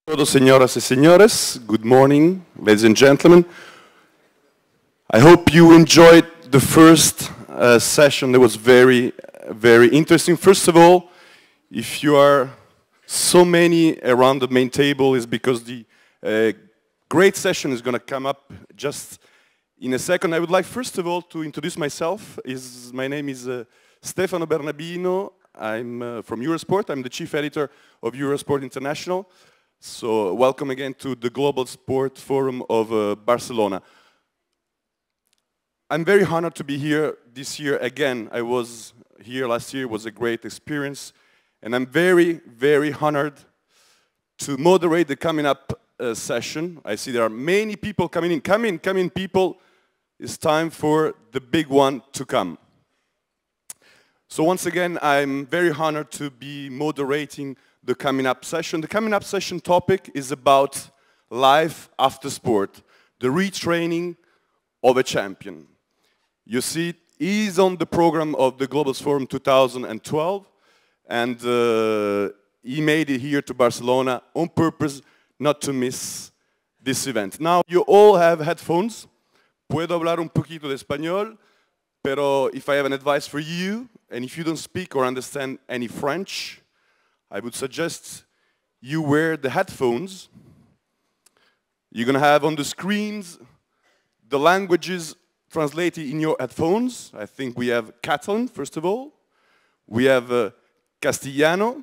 Todos, señoras y señores, good morning, ladies and gentlemen. I hope you enjoyed the first session. That was very interesting. First of all, if you are so many around the main table, is because the great session is going to come up just in a second. I would like, first of all, to introduce myself. My name is Stefano Bernabino. I'm from Eurosport. I'm the chief editor of Eurosport International. So welcome again to the Global Sport Forum of Barcelona. I'm very honored to be here this year again. I was here last year, it was a great experience. And I'm very honored to moderate the coming up session. I see there are many people coming in. Come in people. It's time for the big one to come. So once again, I'm very honored to be moderating the coming up session. The coming up session topic is about life after sport, the retraining of a champion. You see, it is on the program of the Global Forum 2012, and he made it here to Barcelona on purpose not to miss this event. Now, you all have headphones. Puedo hablar un poquito de español, pero if I have an advice for you, and if you don't speak or understand any French, I would suggest you wear the headphones. You're going to have on the screens the languages translated in your headphones. I think we have Catalan, first of all. We have Castellano.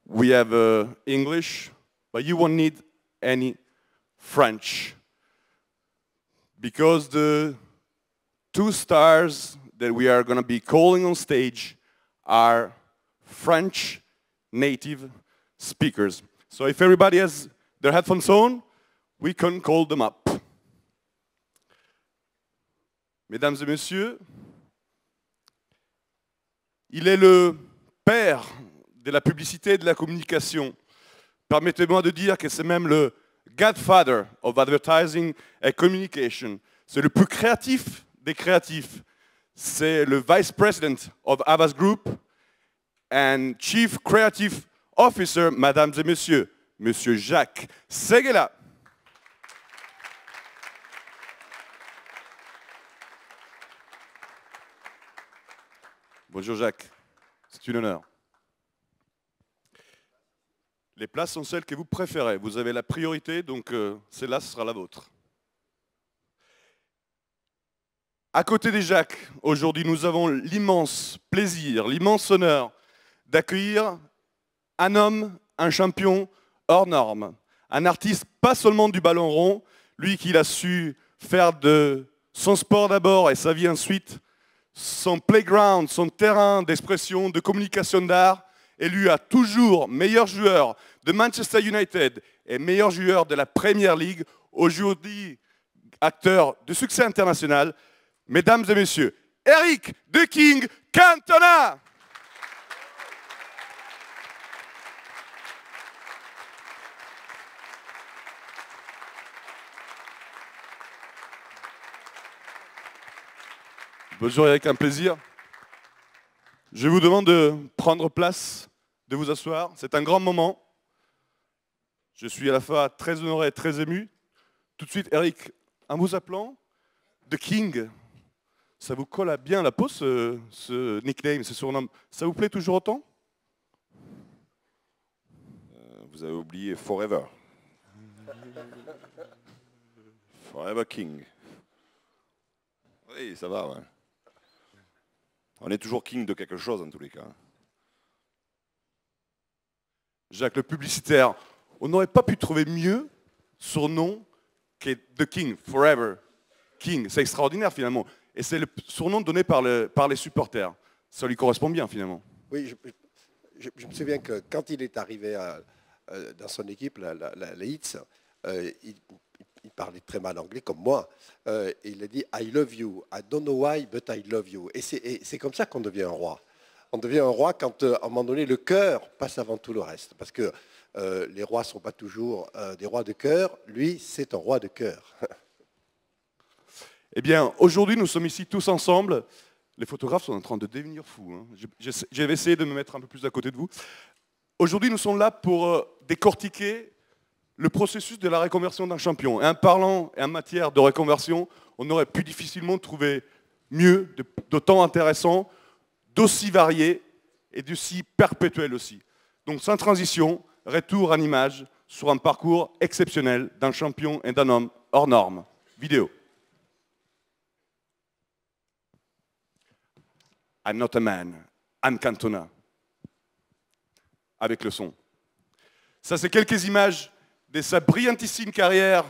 We have English. But you won't need any French. Because the two stars that we are going to be calling on stage are French native speakers. So if everybody has their headphones on, we can call them up. Mesdames et messieurs, il est le père de la publicité et de la communication. Permettez-moi de dire que c'est même le godfather of advertising and communication. C'est le plus créatif des créatifs. C'est le vice president of Havas Group and Chief Creative Officer, mesdames et messieurs, Monsieur Jacques Séguéla. Bonjour Jacques, c'est un honneur. Les places sont celles que vous préférez. Vous avez la priorité, donc celle-là, ce sera la vôtre. À côté de Jacques, aujourd'hui, nous avons l'immense plaisir, l'immense honneur d'accueillir un homme, un champion hors norme, un artiste pas seulement du ballon rond, lui qui a su faire de son sport d'abord et sa vie ensuite, son playground, son terrain d'expression, de communication d'art, élu à toujours meilleur joueur de Manchester United et meilleur joueur de la Premier League, aujourd'hui acteur de succès international, mesdames et messieurs, Eric The King Cantona. Bonjour Eric, un plaisir. Je vous demande de prendre place, de vous asseoir. C'est un grand moment. Je suis à la fois très honoré et très ému. Tout de suite, Eric, en vous appelant The King, ça vous colle à bien la peau, ce nickname, ce surnom. Ça vous plaît toujours autant? Vous avez oublié Forever. Forever King. Oui, ça va, ouais. On est toujours king de quelque chose, en tous les cas. Jacques, le publicitaire, on n'aurait pas pu trouver mieux surnom que The King, Forever King. C'est extraordinaire, finalement. Et c'est le surnom donné par les supporters. Ça lui correspond bien, finalement. Oui, je me souviens que quand il est arrivé dans son équipe, la Leeds, il parlait très mal anglais, comme moi. Il a dit « I love you, I don't know why, but I love you ». Et c'est comme ça qu'on devient un roi. On devient un roi quand, à un moment donné, le cœur passe avant tout le reste. Parce que les rois ne sont pas toujours des rois de cœur. Lui, c'est un roi de cœur. Eh bien, aujourd'hui, nous sommes ici tous ensemble. Les photographes sont en train de devenir fous. Hein. J'ai essayé de me mettre un peu plus à côté de vous. Aujourd'hui, nous sommes là pour décortiquer le processus de la reconversion d'un champion. Et en parlant et en matière de reconversion, on aurait pu difficilement trouver mieux, d'autant intéressant, d'aussi varié et d'aussi perpétuel aussi. Donc sans transition, retour en image sur un parcours exceptionnel d'un champion et d'un homme hors norme. Vidéo. I'm not a man, I'm Cantona. Avec le son. Ça, c'est quelques images de sa brillantissime carrière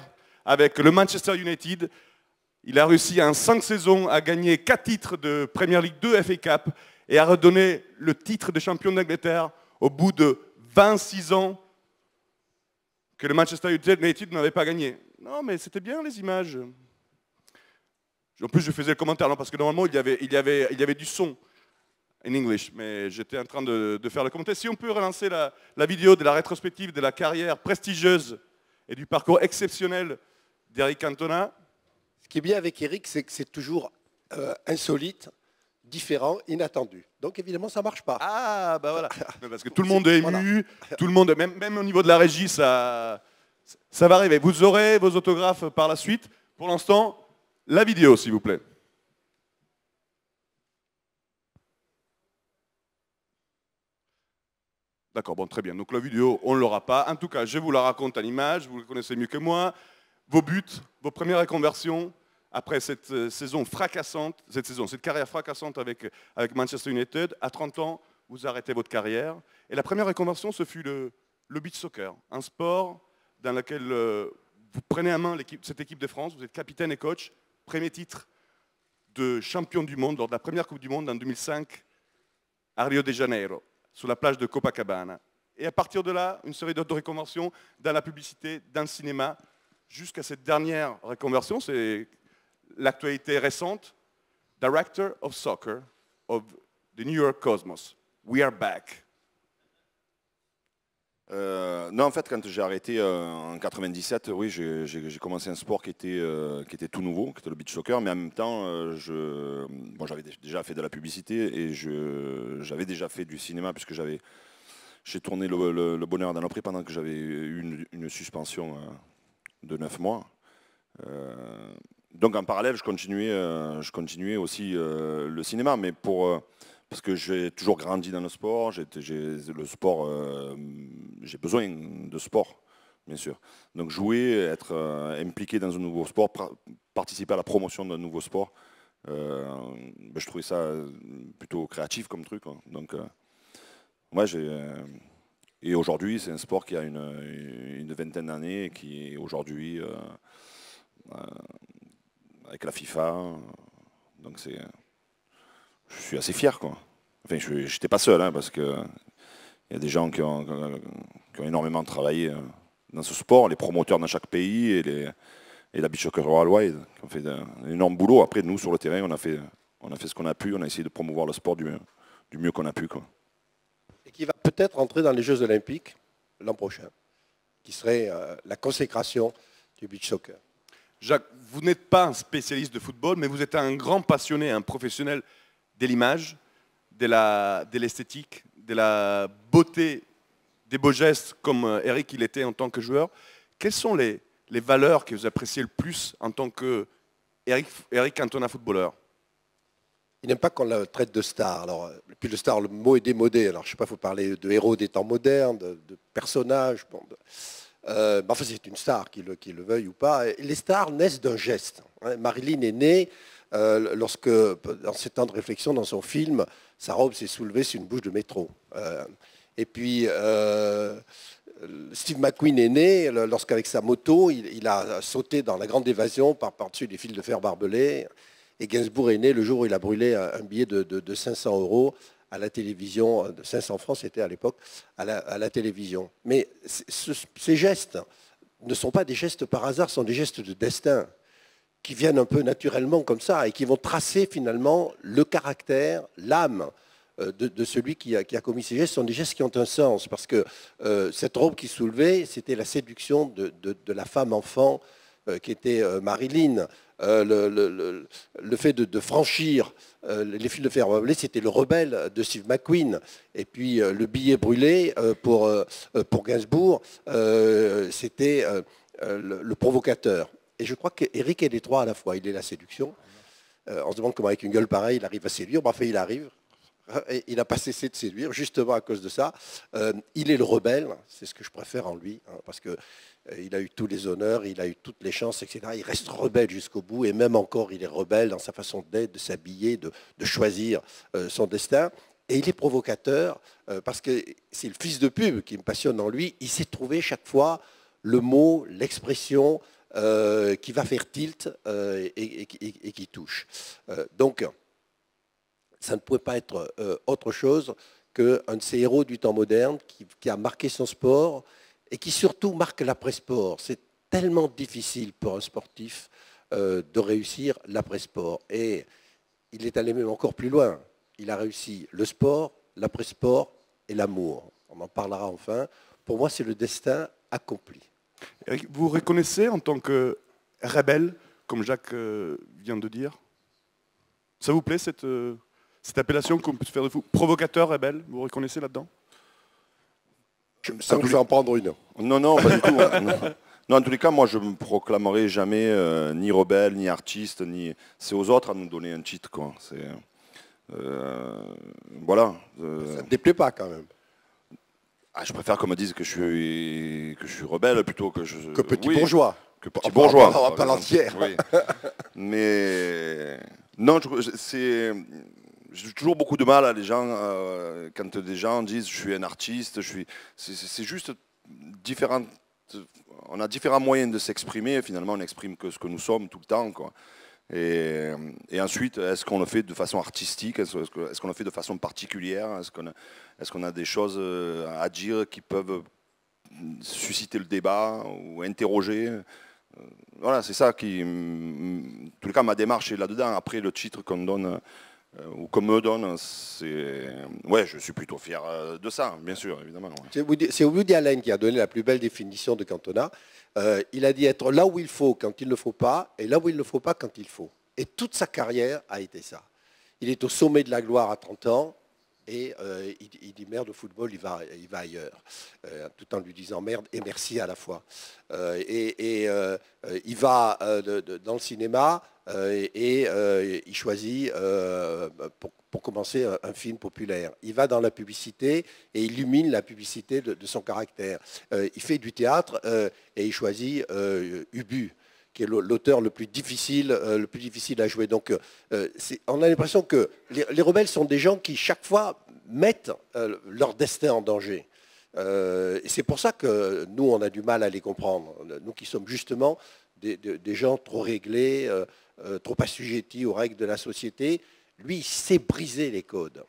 avec le Manchester United. Il a réussi en 5 saisons à gagner 4 titres de Premier League 2 FA Cup et à redonner le titre de champion d'Angleterre au bout de 26 ans que le Manchester United n'avait pas gagné. Non, mais c'était bien les images. En plus, je faisais le commentaire, non, parce que normalement, il y avait du son en English, mais j'étais en train de faire le commentaire. Si on peut relancer la vidéo de la rétrospective de la carrière prestigieuse et du parcours exceptionnel d'Eric Cantona. Ce qui est bien avec Eric, c'est que c'est toujours insolite, différent, inattendu. Donc évidemment, ça ne marche pas. Ah, bah voilà. Parce que tout le monde est ému, voilà. Tout le monde, même au niveau de la régie, ça va arriver. Vous aurez vos autographes par la suite. Pour l'instant, la vidéo, s'il vous plaît. D'accord, bon, très bien. Donc la vidéo, on ne l'aura pas. En tout cas, je vous la raconte en image, vous le connaissez mieux que moi. Vos buts, vos premières reconversions, après cette saison fracassante, cette carrière fracassante avec Manchester United, à 30 ans, vous arrêtez votre carrière. Et la première reconversion, ce fut le beach soccer, un sport dans lequel vous prenez en main cette équipe de France, vous êtes capitaine et coach, premier titre de champion du monde lors de la première Coupe du Monde en 2005 à Rio de Janeiro, sur la plage de Copacabana. Et à partir de là, une série d'autres reconversions dans la publicité, dans le cinéma, jusqu'à cette dernière reconversion, c'est l'actualité récente, Director of Soccer of the New York Cosmos. We are back. Non, en fait, quand j'ai arrêté en 97, oui, j'ai commencé un sport qui était tout nouveau, qui était le beach soccer, mais en même temps, j'avais déjà fait de la publicité et j'avais déjà fait du cinéma, puisque j'ai tourné le Bonheur dans le Pré pendant que j'avais eu une suspension de 9 mois. Donc en parallèle, je continuais aussi le cinéma, mais parce que j'ai toujours grandi dans le sport, j'ai besoin de sport, bien sûr. Donc jouer, être impliqué dans un nouveau sport, participer à la promotion d'un nouveau sport, je trouvais ça plutôt créatif comme truc, hein. Donc, ouais, et aujourd'hui, c'est un sport qui a une vingtaine d'années et qui est aujourd'hui avec la FIFA. Donc je suis assez fier, quoi. Enfin, je n'étais pas seul, hein, parce qu'il y a des gens qui ont énormément travaillé dans ce sport, les promoteurs dans chaque pays et la Beach Soccer Worldwide, qui ont fait un énorme boulot. Après, nous, sur le terrain, on a fait ce qu'on a pu, on a essayé de promouvoir le sport du mieux qu'on a pu, quoi. Et qui va peut-être entrer dans les Jeux Olympiques l'an prochain, qui serait la consécration du beach soccer. Jacques, vous n'êtes pas un spécialiste de football, mais vous êtes un grand passionné, un professionnel de l'image, de l'esthétique, de la beauté, des beaux gestes, comme Eric il était en tant que joueur. Quelles sont les valeurs que vous appréciez le plus en tant que Eric Cantona footballeur? Il n'aime pas qu'on le traite de star. Alors, puis le star, le mot est démodé. Alors, je ne sais pas, il faut parler de héros des temps modernes, de personnages. Bon, enfin, c'est une star, qu'il le veuille ou pas. Et les stars naissent d'un geste. Marilyn est née lorsque, dans ses temps de réflexion, dans son film, sa robe s'est soulevée sur une bouche de métro. Et puis, Steve McQueen est né lorsqu'avec sa moto, il a sauté dans la grande évasion par-dessus des fils de fer barbelés. Et Gainsbourg est né le jour où il a brûlé un billet de 500 € à la télévision, de 500 francs c'était à l'époque, à la télévision. Mais ces gestes ne sont pas des gestes par hasard, ce sont des gestes de destin qui viennent un peu naturellement comme ça et qui vont tracer finalement le caractère, l'âme de celui qui a commis ces gestes. Ce sont des gestes qui ont un sens, parce que cette robe qui soulevait, c'était la séduction de la femme enfant, de la femme qui était Marilyn, le fait de franchir les fils de fer barbelés, c'était le rebelle de Steve McQueen. Et puis le billet brûlé pour Gainsbourg, c'était le provocateur. Et je crois qu'Éric est les trois à la fois. Il est la séduction. On se demande comment avec une gueule pareille il arrive à séduire. Enfin, il arrive. Et il n'a pas cessé de séduire, justement à cause de ça. Il est le rebelle, c'est ce que je préfère en lui, hein, parce qu'il a eu tous les honneurs, il a eu toutes les chances, etc. Il reste rebelle jusqu'au bout, et même encore, il est rebelle dans sa façon d'être, de s'habiller, de choisir son destin. Et il est provocateur, parce que c'est le fils de pub qui me passionne en lui. Il sait trouver chaque fois le mot, l'expression qui va faire tilt et qui touche. Donc, ça ne pouvait pas être autre chose qu'un de ces héros du temps moderne qui a marqué son sport et qui surtout marque l'après-sport. C'est tellement difficile pour un sportif de réussir l'après-sport. Et il est allé même encore plus loin. Il a réussi le sport, l'après-sport et l'amour. On en parlera enfin. Pour moi, c'est le destin accompli. Eric, vous reconnaissez en tant que rebelle, comme Jacques vient de dire? Ça vous plaît cette appellation qu'on peut se faire de vous? Provocateur, rebelle, vous reconnaissez là-dedans? Ça vous fait en prendre une. Non, pas du tout. Non, en tous les cas, moi, je ne me proclamerai jamais ni rebelle, ni artiste, ni... C'est aux autres à nous donner un titre, quoi. Voilà. Ça ne te déplaît pas, quand même. Ah, je préfère qu'on me dise que je suis rebelle plutôt que je... Que petit bourgeois. Que petit bourgeois. Pas l'entière. Oui. Mais... Non, j'ai toujours beaucoup de mal à les gens quand des gens disent je suis un artiste, c'est juste différent. On a différents moyens de s'exprimer. Finalement, on n'exprime que ce que nous sommes tout le temps, quoi. Et ensuite, est-ce qu'on le fait de façon artistique? Est-ce qu'on le fait de façon particulière? Est-ce qu'on a des choses à dire qui peuvent susciter le débat ou interroger? Voilà, c'est ça qui... En tout cas, ma démarche est là-dedans. Après, le titre qu'on donne... ou qu'on me donne, ouais, je suis plutôt fier de ça, bien sûr, évidemment. Ouais. C'est Woody Allen qui a donné la plus belle définition de Cantona. Il a dit être là où il faut quand il ne faut pas, et là où il ne faut pas quand il faut. Et toute sa carrière a été ça. Il est au sommet de la gloire à 30 ans, et il dit merde au football, il va ailleurs, tout en lui disant merde et merci à la fois. Il va dans le cinéma et il choisit pour commencer un film populaire. Il va dans la publicité et il illumine la publicité de son caractère. Il fait du théâtre et il choisit Ubu, qui est l'auteur le plus difficile à jouer. Donc, on a l'impression que les rebelles sont des gens qui, chaque fois, mettent leur destin en danger. Et c'est pour ça que nous, on a du mal à les comprendre. Nous qui sommes justement des gens trop réglés, trop assujettis aux règles de la société. Lui, il sait briser les codes.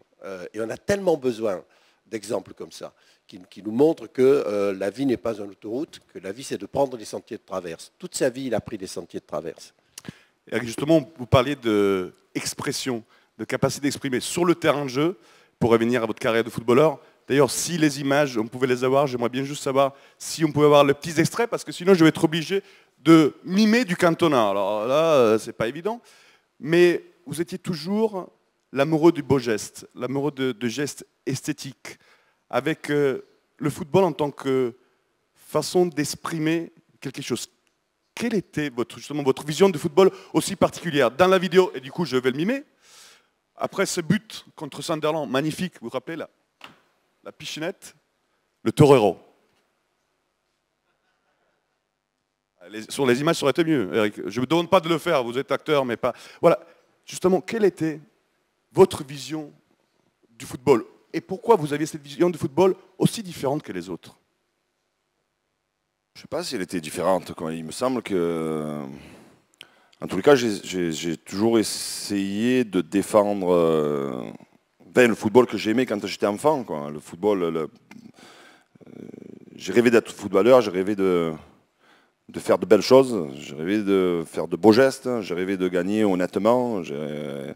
Et on a tellement besoin d'exemples comme ça, qui nous montrent que la vie n'est pas une autoroute, que la vie, c'est de prendre des sentiers de traverse. Toute sa vie, il a pris des sentiers de traverse. Et justement, vous parliez d'expression, de capacité d'exprimer sur le terrain de jeu, pour revenir à votre carrière de footballeur. D'ailleurs, si les images, on pouvait les avoir, j'aimerais bien juste savoir si on pouvait avoir les petits extraits, parce que sinon, je vais être obligé de mimer du Cantona. Alors là, c'est pas évident. Mais vous étiez toujours l'amoureux du beau geste, l'amoureux de gestes esthétiques, avec le football en tant que façon d'exprimer quelque chose. Quelle était justement votre vision du football aussi particulière? Dans la vidéo, et du coup je vais le mimer, après ce but contre Sunderland, magnifique, vous vous rappelez la pichenette, le torero. Sur les images, ça aurait été mieux, Eric. Je ne vous demande pas de le faire, vous êtes acteur, mais pas... Voilà, justement, quelle était votre vision du football? Et pourquoi vous aviez cette vision du football aussi différente que les autres? Je ne sais pas si elle était différente. Il me semble que... En tous les cas, j'ai toujours essayé de défendre le football que j'aimais quand j'étais enfant, quoi. Le football... J'ai rêvé d'être footballeur, j'ai rêvé de faire de belles choses, j'ai rêvé de faire de beaux gestes, j'ai rêvé de gagner honnêtement, j'ai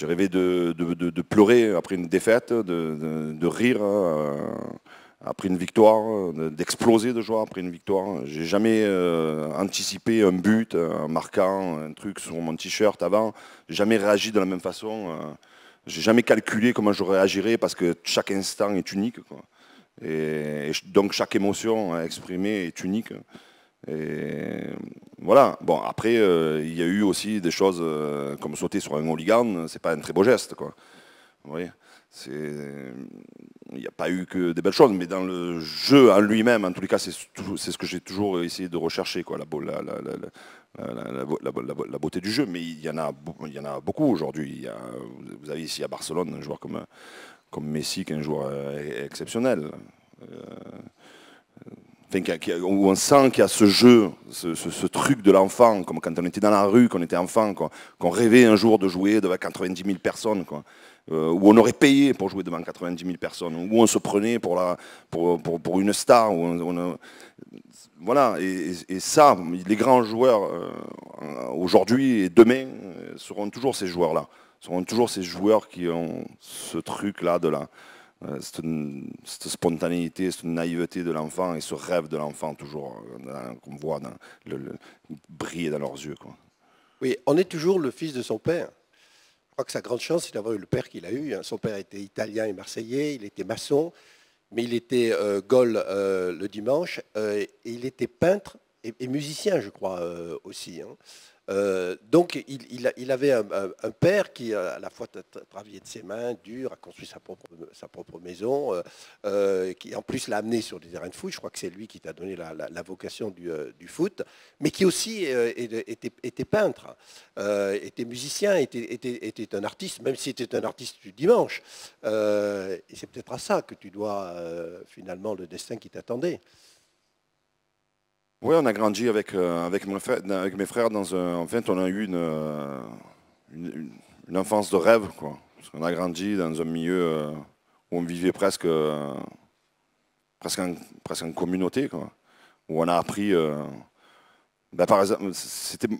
rêvé de pleurer après une défaite, de rire après une victoire, d'exploser de joie après une victoire. J'ai jamais anticipé un but, en marquant un truc sur mon t-shirt avant. J'ai jamais réagi de la même façon. J'ai jamais calculé comment je réagirais parce que chaque instant est unique, quoi. Et donc chaque émotion à exprimer est unique. Et voilà. Bon, après, il y a eu aussi des choses comme sauter sur un hooligan, c'est pas un très beau geste, quoi. Vous voyez, il n'y a pas eu que des belles choses, mais dans le jeu en lui-même, en tous les cas, c'est ce que j'ai toujours essayé de rechercher, quoi, la beauté du jeu. Mais il y en a beaucoup aujourd'hui. Vous avez ici à Barcelone un joueur comme Messi, qui est un joueur exceptionnel. Où on sent qu'il y a ce jeu, ce truc de l'enfant, comme quand on était dans la rue, qu'on était enfant, qu'on rêvait un jour de jouer devant 90 000 personnes, quoi. Où on aurait payé pour jouer devant 90 000 personnes, où on se prenait pour une star. Voilà, et ça, les grands joueurs aujourd'hui et demain seront toujours ces joueurs-là, seront toujours ces joueurs qui ont ce truc-là de cette spontanéité, cette naïveté de l'enfant et ce rêve de l'enfant toujours qu'on voit briller dans leurs yeux, quoi. Oui, on est toujours le fils de son père. Je crois que sa grande chance, c'est d'avoir eu le père qu'il a eu. Son père était italien et marseillais, il était maçon, mais il était Gaulle le dimanche, et il était peintre et musicien, je crois, aussi, hein. Donc il avait un père qui à la fois travaillait de ses mains dur, a construit sa propre maison, qui en plus l'a amené sur des terrains de foot. Je crois que c'est lui qui t'a donné la vocation du foot, mais qui aussi était peintre, était musicien, était un artiste, même s'il était un artiste du dimanche. Et c'est peut-être à ça que tu dois finalement le destin qui t'attendait. Oui, on a grandi avec mes frères en fait, on a eu une enfance de rêve, quoi. Parce qu'on a grandi dans un milieu où on vivait presque en communauté, quoi. Où on a appris. Par exemple,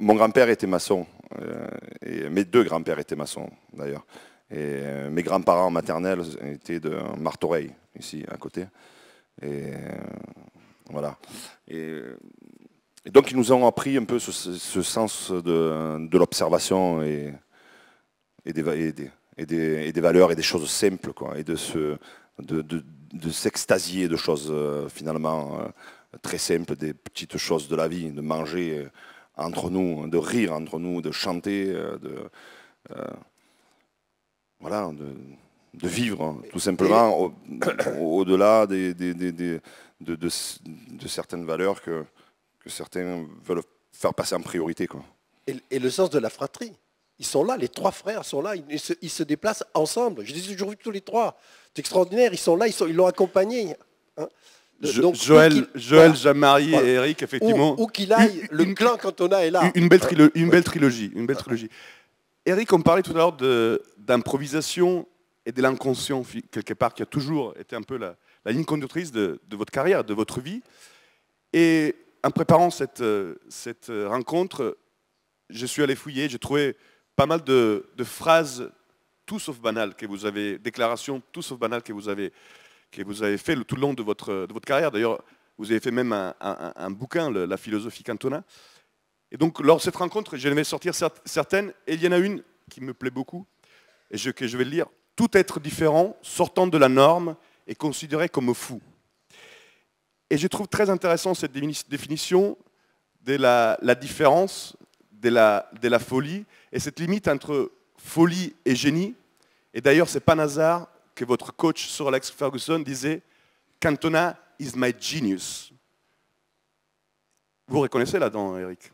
mon grand-père était maçon, et mes deux grands-pères étaient maçons, d'ailleurs. Et mes grands-parents maternels étaient de Martorell, ici, à côté. Et voilà. Et donc ils nous ont appris un peu ce sens de l'observation et des valeurs et des choses simples, quoi, et de s'extasier de choses finalement très simples, des petites choses de la vie, de manger entre nous, de rire entre nous, de chanter, voilà, de vivre tout simplement au-delà de certaines valeurs que certains veulent faire passer en priorité, quoi. Et le sens de la fratrie. Ils sont là, les trois frères sont là, ils se déplacent ensemble. Je les ai toujours vus tous les trois. C'est extraordinaire, ils sont là, ils l'ont accompagné, hein. Donc, Joël, voilà. Jean-Marie et Eric, effectivement. Où qu'il aille, le clan Cantona est là. Une belle trilogie. Eric, on parlait tout à l'heure d'improvisation et de l'inconscient, quelque part, qui a toujours été un peu la ligne conductrice de votre carrière, de votre vie. Et en préparant cette rencontre, je suis allé fouiller, j'ai trouvé pas mal de phrases tout sauf banales que vous avez, déclarations tout sauf banales que vous avez fait tout le long de votre carrière. D'ailleurs, vous avez fait même un bouquin, La philosophie Cantona. Et donc, lors de cette rencontre, je vais sortir certaines, et il y en a une qui me plaît beaucoup, et que je vais le lire. Tout être différent, sortant de la norme, est considéré comme fou. Et je trouve très intéressant cette définition de la différence, de la folie, et cette limite entre folie et génie. Et d'ailleurs, c'est pas un hasard que votre coach Sir Alex Ferguson disait « Cantona is my genius ». Vous reconnaissez là-dedans, Eric?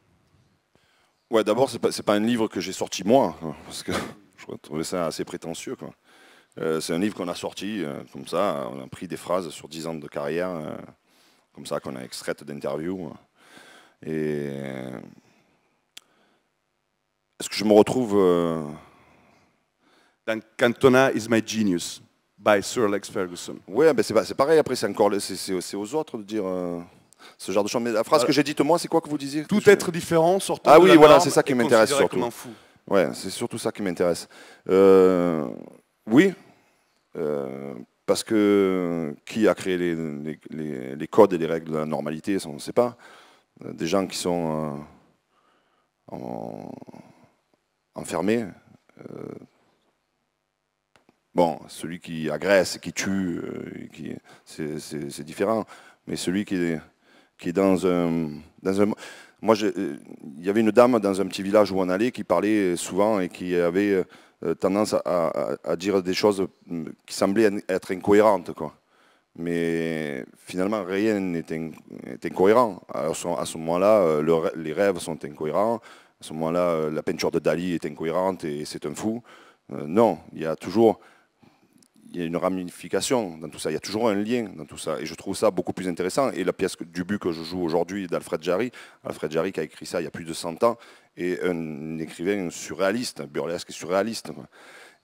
Ouais, d'abord, c'est pas un livre que j'ai sorti moi, parce que je trouvais ça assez prétentieux, quoi. C'est un livre qu'on a sorti comme ça, on a pris des phrases sur 10 ans de carrière, comme ça, qu'on a extraites d'interviews. Et est-ce que je me retrouve dans Cantona is my genius by Sir Alex Ferguson? Oui, ben c'est pareil, après c'est aux autres de dire ce genre de choses. Mais la phrase que j'ai dite moi, c'est quoi que vous disiez? Tout être différent, sortant de la norme, voilà, c'est ça qui m'intéresse surtout. Comme un fou. Ouais, c'est surtout ça qui m'intéresse. Oui, parce que qui a créé les codes et les règles de la normalité, ça, on ne sait pas. Des gens qui sont enfermés. Bon, celui qui agresse, qui tue, c'est différent. Mais celui qui est dans un... Moi, il y avait une dame dans un petit village où on allait qui parlait souvent et qui avait tendance à dire des choses qui semblaient être incohérentes, quoi. Mais finalement, rien n'est incohérent. À ce moment-là, les rêves sont incohérents. À ce moment-là, la peinture de Dali est incohérente et c'est un fou. Non, il y a une ramification dans tout ça, il y a toujours un lien dans tout ça, et je trouve ça beaucoup plus intéressant. Et la pièce du but que je joue aujourd'hui d'Alfred Jarry, Alfred Jarry qui a écrit ça il y a plus de 100 ans, est un écrivain surréaliste, burlesque et surréaliste.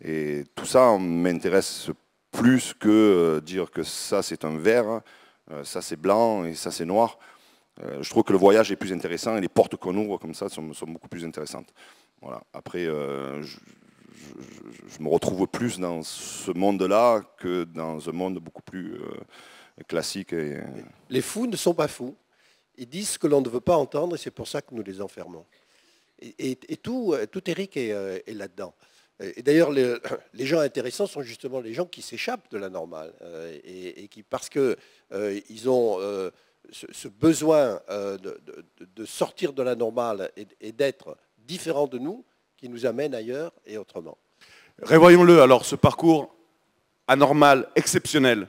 Et tout ça m'intéresse plus que dire que ça c'est un vert, ça c'est blanc et ça c'est noir. Je trouve que le voyage est plus intéressant et les portes qu'on ouvre comme ça sont beaucoup plus intéressantes. Voilà. Après, je me retrouve plus dans ce monde-là que dans un monde beaucoup plus classique. Les fous ne sont pas fous. Ils disent ce que l'on ne veut pas entendre et c'est pour ça que nous les enfermons. Et tout Eric est là-dedans. Et d'ailleurs, les gens intéressants sont justement les gens qui s'échappent de la normale et qui, parce qu'ils ont ce besoin de sortir de la normale et d'être différents de nous, qui nous amène ailleurs et autrement. Revoyons-le alors, ce parcours anormal, exceptionnel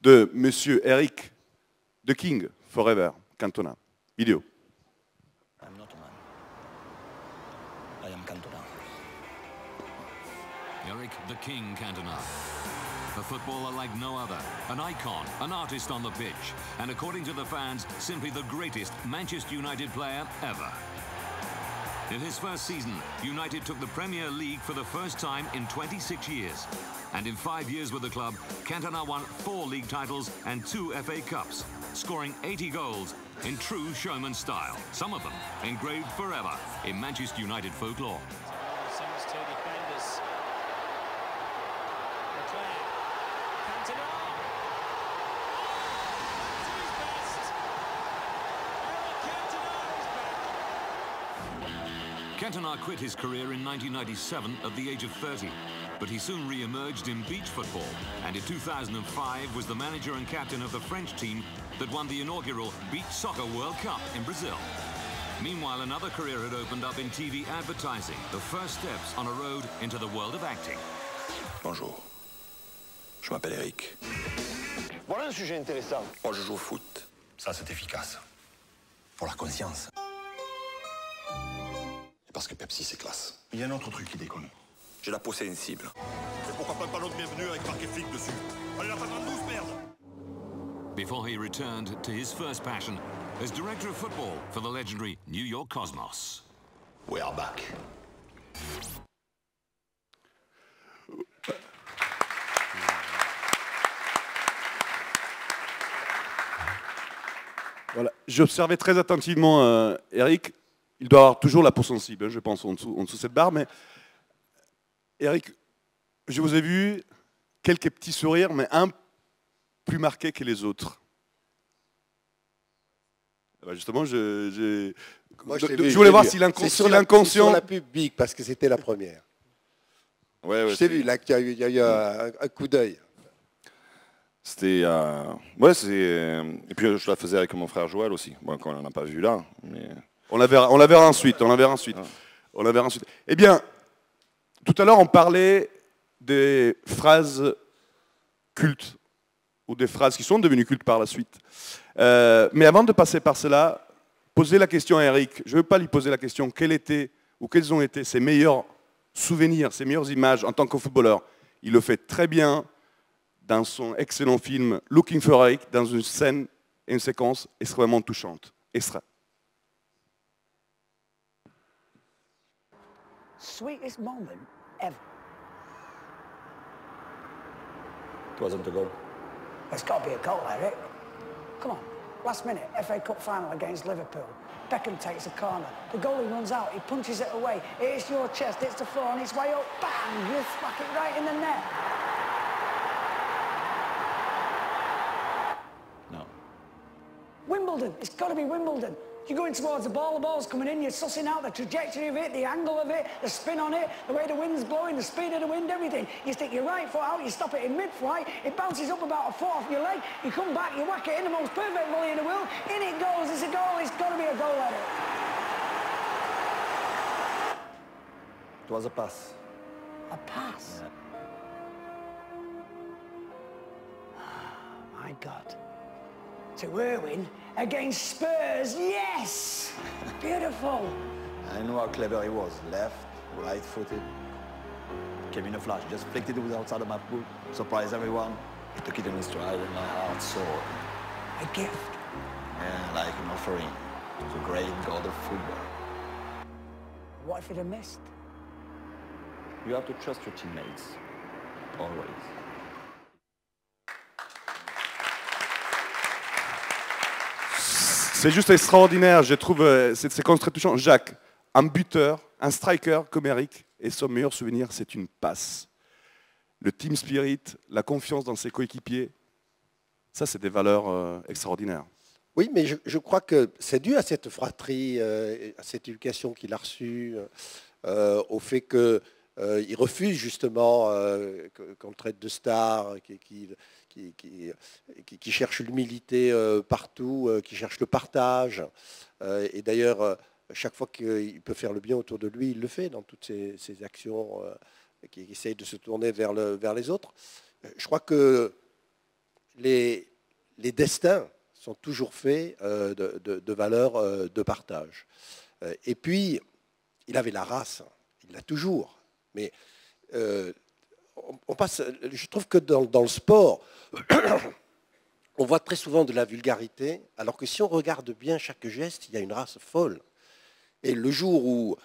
de Monsieur Eric The King Forever Cantona. Vidéo. I'm not a man. I am Cantona. Eric The King Cantona. A footballer like no other, an icon, an artist on the pitch, and according to the fans, simply the greatest Manchester United player ever. In his first season, United took the Premier League for the first time in 26 years. And in 5 years with the club, Cantona won 4 league titles and 2 FA Cups, scoring 80 goals in true showman style, some of them engraved forever in Manchester United folklore. Sings to defenders. Leclerc. Cantona. Cantona quit his career in 1997 at the age of 30, but he soon re-emerged in beach football, and in 2005 was the manager and captain of the French team that won the inaugural Beach Soccer World Cup in Brazil. Meanwhile, another career had opened up in TV advertising, the first steps on a road into the world of acting. Bonjour, je m'appelle Eric. Voilà un sujet intéressant. Moi, je joue au foot. Ça, c'est efficace. Pour la conscience. Parce que Pepsi, c'est classe. Il y a un autre truc qui déconne. J'ai la peau sensible. Et pourquoi pas le ballon de bienvenue avec marqué flic dessus? Allez, la 52, merde! Before he returned to his first passion as director of football for the legendary New York Cosmos. We are back. Voilà. J'observais très attentivement Eric. Il doit avoir toujours la peau sensible, je pense, en dessous de cette barre. Mais Eric, je vous ai vu quelques petits sourires, mais un plus marqué que les autres. Justement, je voulais voir si l'inconscient... C'est sur la pub Big, parce que c'était la première. Ouais, je t'ai vu, là, qu'il y a eu un coup d'œil. C'était... ouais, c'est... Et puis je la faisais avec mon frère Joël aussi. Bon, on n'en a pas vu là, mais... On la verra ensuite, Eh bien, tout à l'heure, on parlait des phrases cultes, ou des phrases qui sont devenues cultes par la suite. Mais avant de passer par cela, posez la question à Eric. Je ne veux pas lui poser la question quels ont été ses meilleurs souvenirs, ses meilleures images en tant que footballeur. Il le fait très bien dans son excellent film Looking for Eric, dans une scène et une séquence extrêmement touchante. Extra. Sweetest moment ever. It wasn't a goal. It's got to be a goal, Eric. Come on, last minute, FA Cup final against Liverpool. Beckham takes a corner. The goalie runs out, he punches it away. It hits your chest, hits the floor, on its way up, bang! You smack it right in the net. Wimbledon, it's got to be Wimbledon. You're going towards the ball's coming in, you're sussing out the trajectory of it, the angle of it, the spin on it, the way the wind's blowing, the speed of the wind, everything. You stick your right foot out, you stop it in mid-flight, it bounces up about a foot off your leg, you come back, you whack it in the most perfect volley in the world, in it goes, it's a goal, it's got to be a goal at it. It was a pass. A pass? Yeah. Oh, my God. To Irwin against Spurs, yes! Beautiful. I know how clever he was. Left, right-footed. Came in a flash, just flicked it with outside of my foot, surprised everyone. He took it in his stride and my heart soared. A gift. Yeah, like an offering to the great god of football. What if he'd have missed? You have to trust your teammates, always. C'est juste extraordinaire, je trouve cette séquence très touchante. Jacques, un buteur, un striker comme Eric, et son meilleur souvenir, c'est une passe. Le team spirit, la confiance dans ses coéquipiers, ça c'est des valeurs extraordinaires. Oui, mais je crois que c'est dû à cette fratrie, à cette éducation qu'il a reçue, au fait qu'il refuse justement qu'on le traite de star, qui cherche l'humilité partout, qui cherche le partage. Et d'ailleurs, chaque fois qu'il peut faire le bien autour de lui, il le fait dans toutes ses actions qui essayent de se tourner vers les autres. Je crois que les destins sont toujours faits de valeurs de partage. Et puis, il avait la race, il l'a toujours. Mais on passe, je trouve que dans le sport, on voit très souvent de la vulgarité, alors que si on regarde bien chaque geste, il y a une race folle. Et le jour où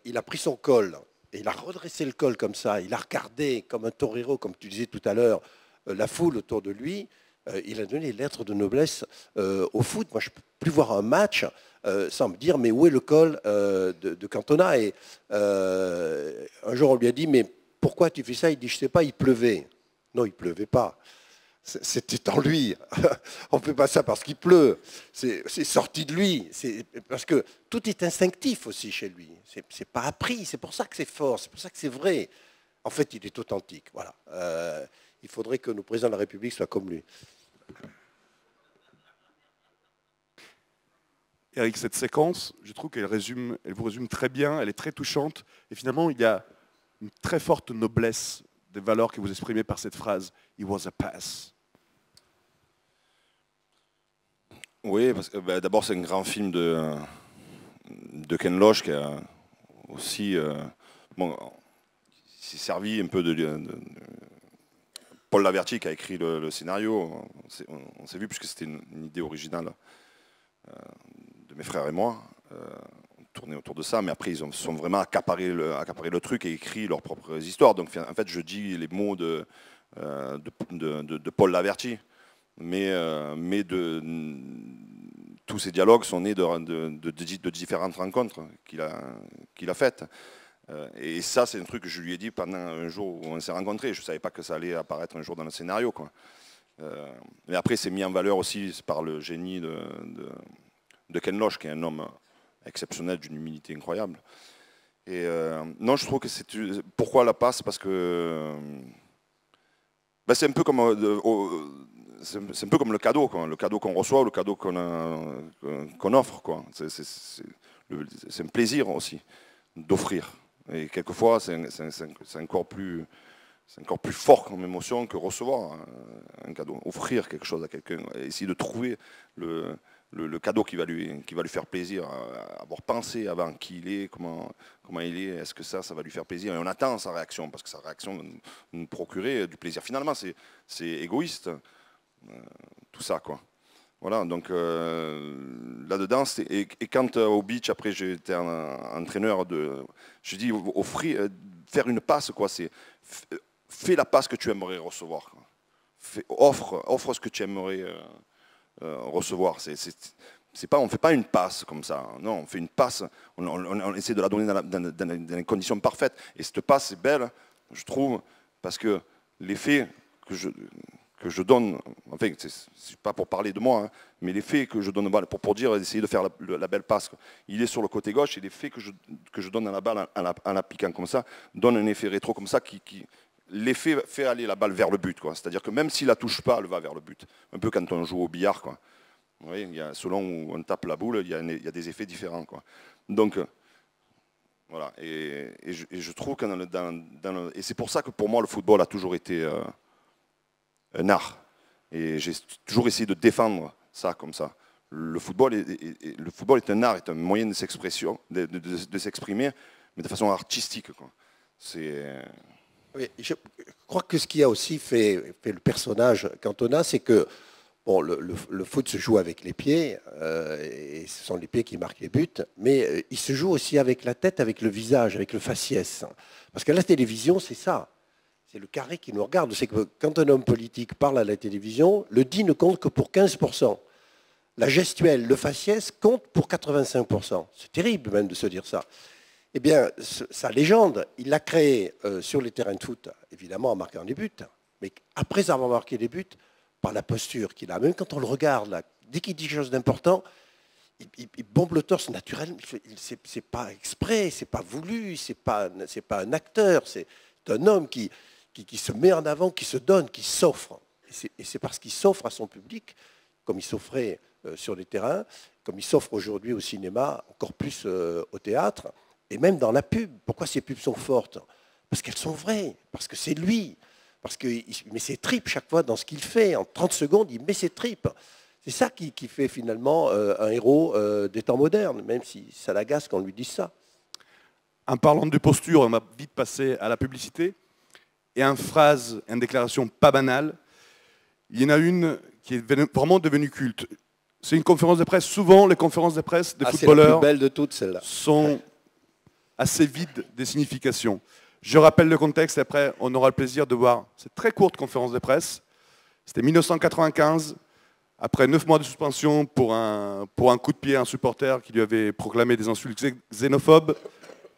il a pris son col, et il a redressé le col comme ça, il a regardé comme un torero, comme tu disais tout à l'heure, la foule autour de lui, il a donné les lettres de noblesse au foot. Moi, je ne peux plus voir un match sans me dire, mais où est le col de Cantona? Et un jour, on lui a dit, mais pourquoi tu fais ça? Il dit, je ne sais pas, il pleuvait. Non, il ne pleuvait pas. C'était en lui. On ne fait pas ça parce qu'il pleut. C'est sorti de lui. Parce que tout est instinctif aussi chez lui. C'est pas appris. C'est pour ça que c'est fort. C'est pour ça que c'est vrai. En fait, il est authentique. Voilà. Il faudrait que nos présidents de la République soient comme lui. Eric, cette séquence, je trouve qu'elle vous résume très bien, elle est très touchante, et finalement, il y a une très forte noblesse des valeurs que vous exprimez par cette phrase « It was a pass ». Oui, parce que d'abord, c'est un grand film de Ken Loach qui a aussi s'est servi un peu de Paul Laverty qui a écrit le scénario. On s'est vu puisque c'était une idée originale de mes frères et moi. On tournait autour de ça, mais après ils sont vraiment accaparé le truc et écrit leurs propres histoires. Donc en fait, je dis les mots de Paul Laverty, mais tous ces dialogues sont nés de différentes rencontres qu'il a faites. Et ça, c'est un truc que je lui ai dit pendant un jour où on s'est rencontrés. Je ne savais pas que ça allait apparaître un jour dans le scénario, quoi. Mais après, c'est mis en valeur aussi par le génie de Ken Loach, qui est un homme exceptionnel, d'une humilité incroyable. Et non, je trouve que c'est... Pourquoi la passe? Parce que c'est un peu comme... C'est un peu comme le cadeau, quoi. Le cadeau qu'on reçoit ou le cadeau qu'on offre, quoi. C'est un plaisir aussi d'offrir. Et quelquefois, c'est encore plus fort comme émotion que recevoir un cadeau. Offrir quelque chose à quelqu'un, essayer de trouver le cadeau qui va lui faire plaisir, avoir pensé avant qui il est, comment il est, est-ce que ça va lui faire plaisir. Et on attend sa réaction, parce que sa réaction va nous procurer du plaisir. Finalement, c'est égoïste, tout ça, quoi. Voilà, donc là-dedans, et quand au beach, après j'étais entraîneur je dis faire une passe, quoi, c'est fais la passe que tu aimerais recevoir. Offre ce que tu aimerais recevoir. On ne fait pas une passe comme ça, non, on fait une passe, on essaie de la donner dans les conditions parfaites. Et cette passe est belle, je trouve, parce que l'effet que je donne, enfin, c'est pas pour parler de moi, hein, mais l'effet que je donne aux balles, pour dire, essayer de faire la belle passe, il est sur le côté gauche, et l'effet que je donne à la balle en l'appliquant comme ça, donne un effet rétro comme ça, l'effet fait aller la balle vers le but. C'est-à-dire que même s'il ne la touche pas, elle va vers le but. Un peu quand on joue au billard. Quoi. Vous voyez, selon où on tape la boule, il y a des effets différents. Quoi. Donc, voilà. Et je trouve que et c'est pour ça que pour moi, le football a toujours été un art. Et j'ai toujours essayé de défendre ça comme ça. Le football est un art, est un moyen de s'expression, de s'exprimer, mais de façon artistique. Quoi. Oui, je crois que ce qui a aussi fait le personnage Cantona, c'est que bon, le foot se joue avec les pieds, et ce sont les pieds qui marquent les buts, mais il se joue aussi avec la tête, avec le visage, avec le faciès. Parce que la télévision, c'est ça. C'est le carré qui nous regarde. C'est que quand un homme politique parle à la télévision, le dit ne compte que pour 15%. La gestuelle, le faciès compte pour 85%. C'est terrible même de se dire ça. Eh bien, sa légende, il l'a créée sur les terrains de foot, évidemment en marquant des buts, mais après avoir marqué des buts, par la posture qu'il a, même quand on le regarde, là, dès qu'il dit quelque chose d'important, il bombe le torse naturellement. C'est pas exprès, c'est pas voulu, c'est pas un acteur, c'est un homme qui se met en avant, qui se donne, qui s'offre. Et c'est parce qu'il s'offre à son public, comme il s'offrait sur les terrains, comme il s'offre aujourd'hui au cinéma, encore plus au théâtre, et même dans la pub. Pourquoi ces pubs sont fortes? Parce qu'elles sont vraies, parce que c'est lui, parce qu'il met ses tripes chaque fois dans ce qu'il fait. En 30 secondes, il met ses tripes. C'est ça qui fait finalement un héros des temps modernes, même si ça l'agace qu'on lui dise ça. En parlant de posture, on va vite passer à la publicité. Et une phrase, une déclaration pas banale, il y en a une qui est vraiment devenue culte. C'est une conférence de presse. Souvent, les conférences de presse des footballeurs c'est la plus belle de toutes, celle-là. Sont assez vides des significations. Je rappelle le contexte et après, on aura le plaisir de voir cette très courte conférence de presse. C'était 1995, après 9 mois de suspension pour un coup de pied à un supporter qui lui avait proclamé des insultes xénophobes.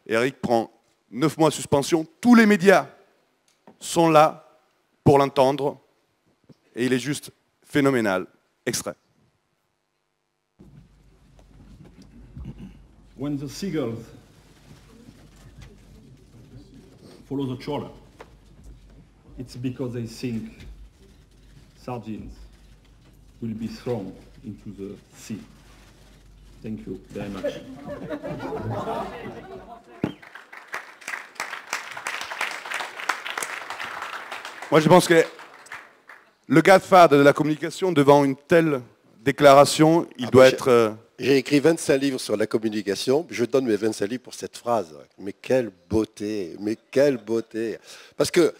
Eric prend 9 mois de suspension. Tous les médias sont là pour l'entendre et il est juste phénoménal. Extrait. When the seagulls follow the trawler, it's because they think sardines will be thrown into the sea. Thank you very much. Moi, je pense que le Godfather de la communication, devant une telle déclaration, il doit être... J'ai écrit 25 livres sur la communication, je donne mes 25 livres pour cette phrase. Mais quelle beauté, mais quelle beauté. Parce que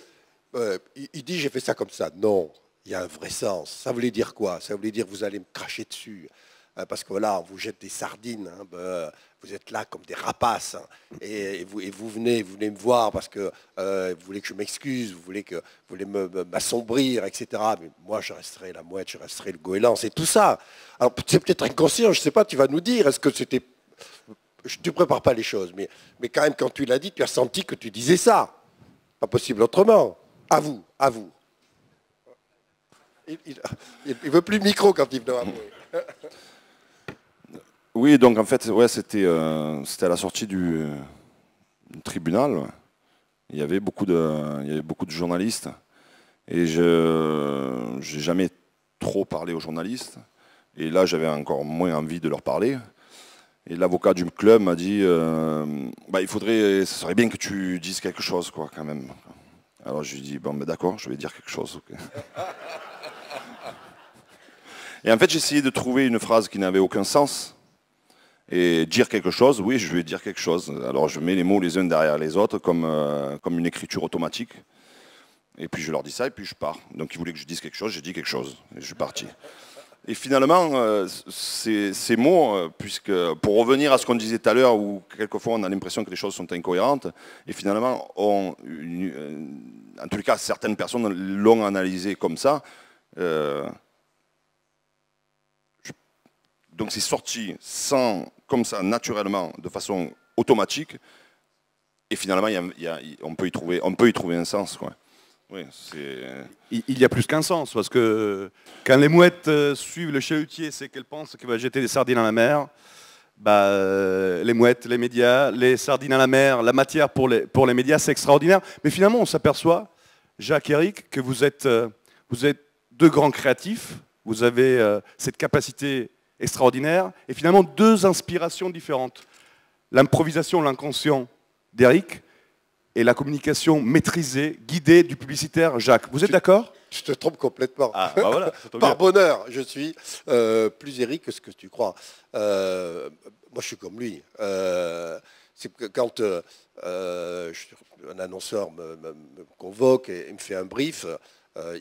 il dit j'ai fait ça comme ça. Non, il y a un vrai sens. Ça voulait dire quoi? Ça voulait dire vous allez me cracher dessus. Parce que là, on vous jette des sardines, hein, vous êtes là comme des rapaces, hein, et vous venez me voir parce que vous voulez que je m'excuse, vous voulez m'assombrir, etc. Mais moi, je resterai la mouette, je resterai le goéland, c'est tout ça. Alors, c'est peut-être inconscient, je ne sais pas, tu vas nous dire, est-ce que c'était... Tu ne prépares pas les choses, mais quand même, quand tu l'as dit, tu as senti que tu disais ça. Pas possible autrement. À vous. Il ne veut plus le micro quand il doit avouer. Oui, donc en fait, ouais, c'était à la sortie du tribunal. Ouais. Il y avait beaucoup de journalistes et je n'ai jamais trop parlé aux journalistes. Et là, j'avais encore moins envie de leur parler. Et l'avocat du club m'a dit ce serait bien que tu dises quelque chose, quoi, quand même. Alors je lui ai dit bon, d'accord, je vais dire quelque chose. Okay. Et en fait, j'ai essayé de trouver une phrase qui n'avait aucun sens. Et dire quelque chose, oui, je vais dire quelque chose. Alors je mets les mots les uns derrière les autres comme une écriture automatique. Et puis je leur dis ça et puis je pars. Donc ils voulaient que je dise quelque chose, j'ai dit quelque chose. Et je suis parti. Et finalement, ces mots, puisque pour revenir à ce qu'on disait tout à l'heure, où quelquefois on a l'impression que les choses sont incohérentes, et finalement, en tous les cas, certaines personnes l'ont analysé comme ça. Donc c'est sorti comme ça, naturellement, de façon automatique, et finalement, on peut y trouver un sens, quoi. Oui, il y a plus qu'un sens, parce que quand les mouettes suivent le chalutier, c'est qu'elles pensent qu'il va jeter des sardines dans la mer. Les mouettes, les médias, les sardines à la mer, la matière pour les médias, c'est extraordinaire. Mais finalement, on s'aperçoit, Jacques et Eric, que vous êtes deux grands créatifs, vous avez cette capacité extraordinaire, et finalement deux inspirations différentes. L'improvisation, l'inconscient d'Eric, et la communication maîtrisée, guidée du publicitaire Jacques. Vous êtes d'accord? Tu te trompes complètement. Ah, bah voilà, par bonheur, je suis plus Eric que ce que tu crois. Moi, je suis comme lui. C'est que quand un annonceur me convoque et me fait un brief,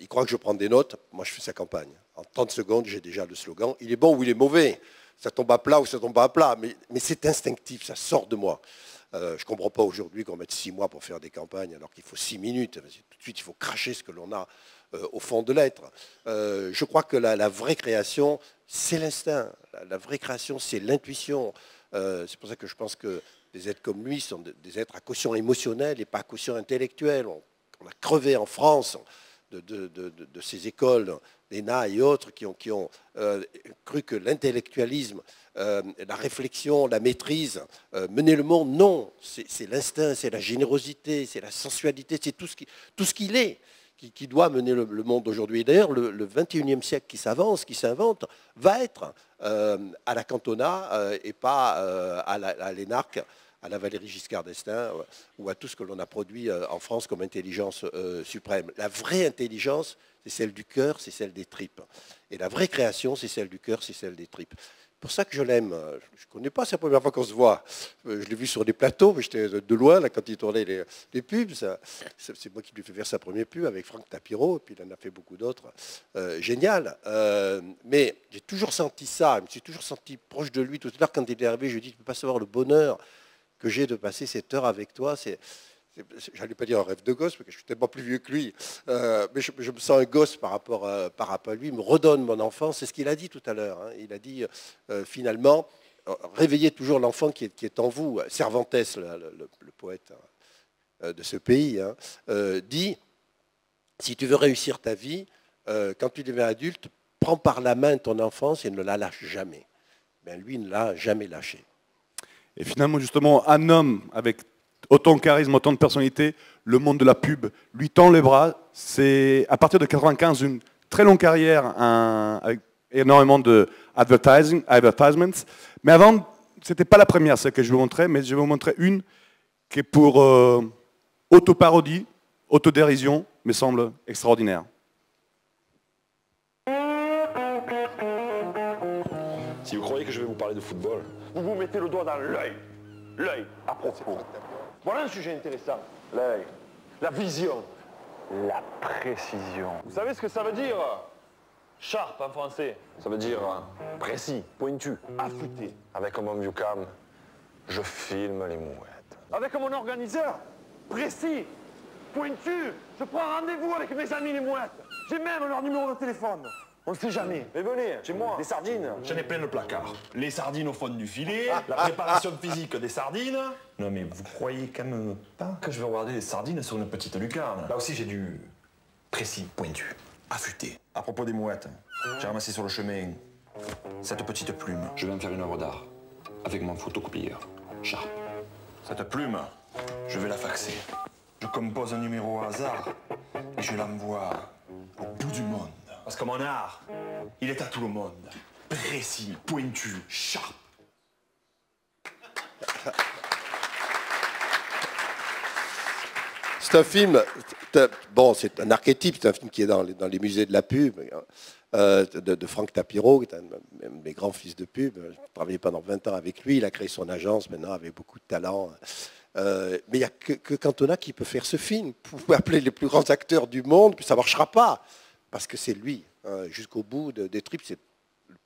il croit que je prends des notes. Moi, je fais sa campagne. En 30 secondes, j'ai déjà le slogan. Il est bon ou il est mauvais. Ça tombe à plat ou ça tombe pas à plat. Mais c'est instinctif, ça sort de moi. Je ne comprends pas aujourd'hui qu'on mette 6 mois pour faire des campagnes alors qu'il faut 6 minutes. Tout de suite, il faut cracher ce que l'on a au fond de l'être. Je crois que la vraie création, c'est l'instinct. La vraie création, c'est l'intuition. C'est pour ça que je pense que des êtres comme lui sont des êtres à quotient émotionnel et pas à quotient intellectuel. On a crevé en France de ces écoles, l'ENA et autres, qui ont cru que l'intellectualisme, la réflexion, la maîtrise menait le monde. Non, c'est l'instinct, c'est la générosité, c'est la sensualité, c'est tout ce qu'il est qui doit mener le monde aujourd'hui. Et d'ailleurs, le 21e siècle qui s'avance, qui s'invente, va être à la Cantona et pas à l'ENARC, à la Valéry Giscard d'Estaing ou à tout ce que l'on a produit en France comme intelligence suprême. La vraie intelligence, c'est celle du cœur, c'est celle des tripes. Et la vraie création, c'est celle du cœur, c'est celle des tripes. C'est pour ça que je l'aime. Je ne connais pas, c'est la première fois qu'on se voit. Je l'ai vu sur des plateaux, mais j'étais de loin là, quand il tournait les pubs. C'est moi qui lui ai fait faire sa première pub avec Franck Tapiro, et puis il en a fait beaucoup d'autres. Génial. Mais j'ai toujours senti ça, je me suis toujours senti proche de lui. Tout à l'heure, quand il est arrivé, je lui ai dit, tu ne peux pas savoir le bonheur que j'ai de passer cette heure avec toi. J'allais pas dire un rêve de gosse, parce que je suis tellement plus vieux que lui, mais je me sens un gosse par rapport à lui, il me redonne mon enfance. C'est ce qu'il a dit tout à l'heure. Hein. Il a dit, finalement, réveillez toujours l'enfant qui est en vous. Cervantes, le poète de ce pays, hein, dit, si tu veux réussir ta vie, quand tu deviens adulte, prends par la main ton enfance et ne la lâche jamais. Mais lui, il ne l'a jamais lâché. Et finalement, justement, un homme avec autant de charisme, autant de personnalité, le monde de la pub lui tend les bras. C'est à partir de 1995 une très longue carrière avec énormément de advertisements. Mais avant, ce n'était pas la première, celle que je vais vous montrer, mais je vais vous montrer une qui est pour autoparodie, autodérision, me semble extraordinaire. Si vous croyez que je vais vous parler de football, vous vous mettez le doigt dans l'œil. L'œil, à propos. Voilà un sujet intéressant. L'œil, la vision, la précision. Vous savez ce que ça veut dire? Sharp en français. Ça veut dire précis, pointu, affûté. Avec mon viewcam, je filme les mouettes. Avec mon organiseur, précis, pointu, je prends rendez-vous avec mes amis les mouettes. J'ai même leur numéro de téléphone. On ne sait jamais. Mais venez, chez moi. Des sardines. J'en ai plein le placard. Les sardines au fond du filet, la préparation physique des sardines. Non mais vous croyez quand même pas que je vais regarder les sardines sur une petite lucarne? Là aussi j'ai du précis, pointu, affûté. À propos des mouettes, j'ai ramassé sur le chemin cette petite plume. Je vais en faire une œuvre d'art avec mon photocopieur, Sharp. Cette plume, je vais la faxer. Je compose un numéro au hasard et je l'envoie au bout du monde. Parce que mon art, il est à tout le monde. Précis, pointu, sharp. C'est un film, bon, c'est un archétype, c'est un film qui est dans les musées de la pub, de Franck Tapiro, qui est un de mes grands fils de pub. J'ai travaillé pendant 20 ans avec lui, il a créé son agence maintenant avec beaucoup de talent. Mais il n'y a que Cantona qui peut faire ce film. Vous pouvez appeler les plus grands acteurs du monde, puis ça ne marchera pas. Parce que c'est lui, jusqu'au bout des tripes, c'est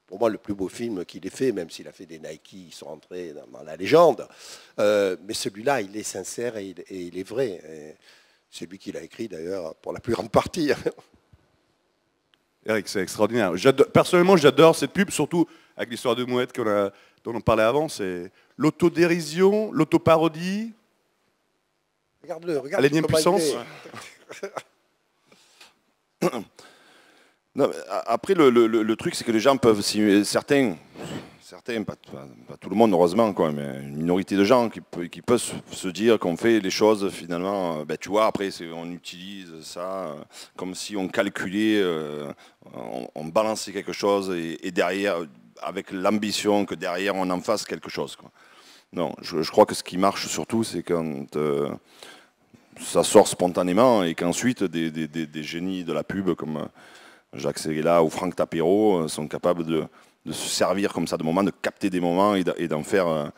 pour moi le plus beau film qu'il ait fait, même s'il a fait des Nike, ils sont entrés dans la légende. Mais celui-là, il est sincère et il est vrai. C'est lui qui l'a écrit d'ailleurs pour la plus grande partie. Eric, c'est extraordinaire. Personnellement, j'adore cette pub, surtout avec l'histoire de Mouette dont on parlait avant. C'est l'autodérision, l'autoparodie. Regarde-le, regarde. À l'énième puissance. Non, après, le truc, c'est que les gens peuvent, certains, pas tout le monde heureusement, quoi, mais une minorité de gens qui peuvent se dire qu'on fait les choses finalement, ben, tu vois, après on utilise ça comme si on calculait, on balançait quelque chose et derrière, avec l'ambition que derrière on en fasse quelque chose, quoi. Non, je crois que ce qui marche surtout, c'est quand ça sort spontanément et qu'ensuite des génies de la pub comme Jacques Séguéla ou Franck Tapero sont capables de se servir comme ça de moments, de capter des moments et d'en faire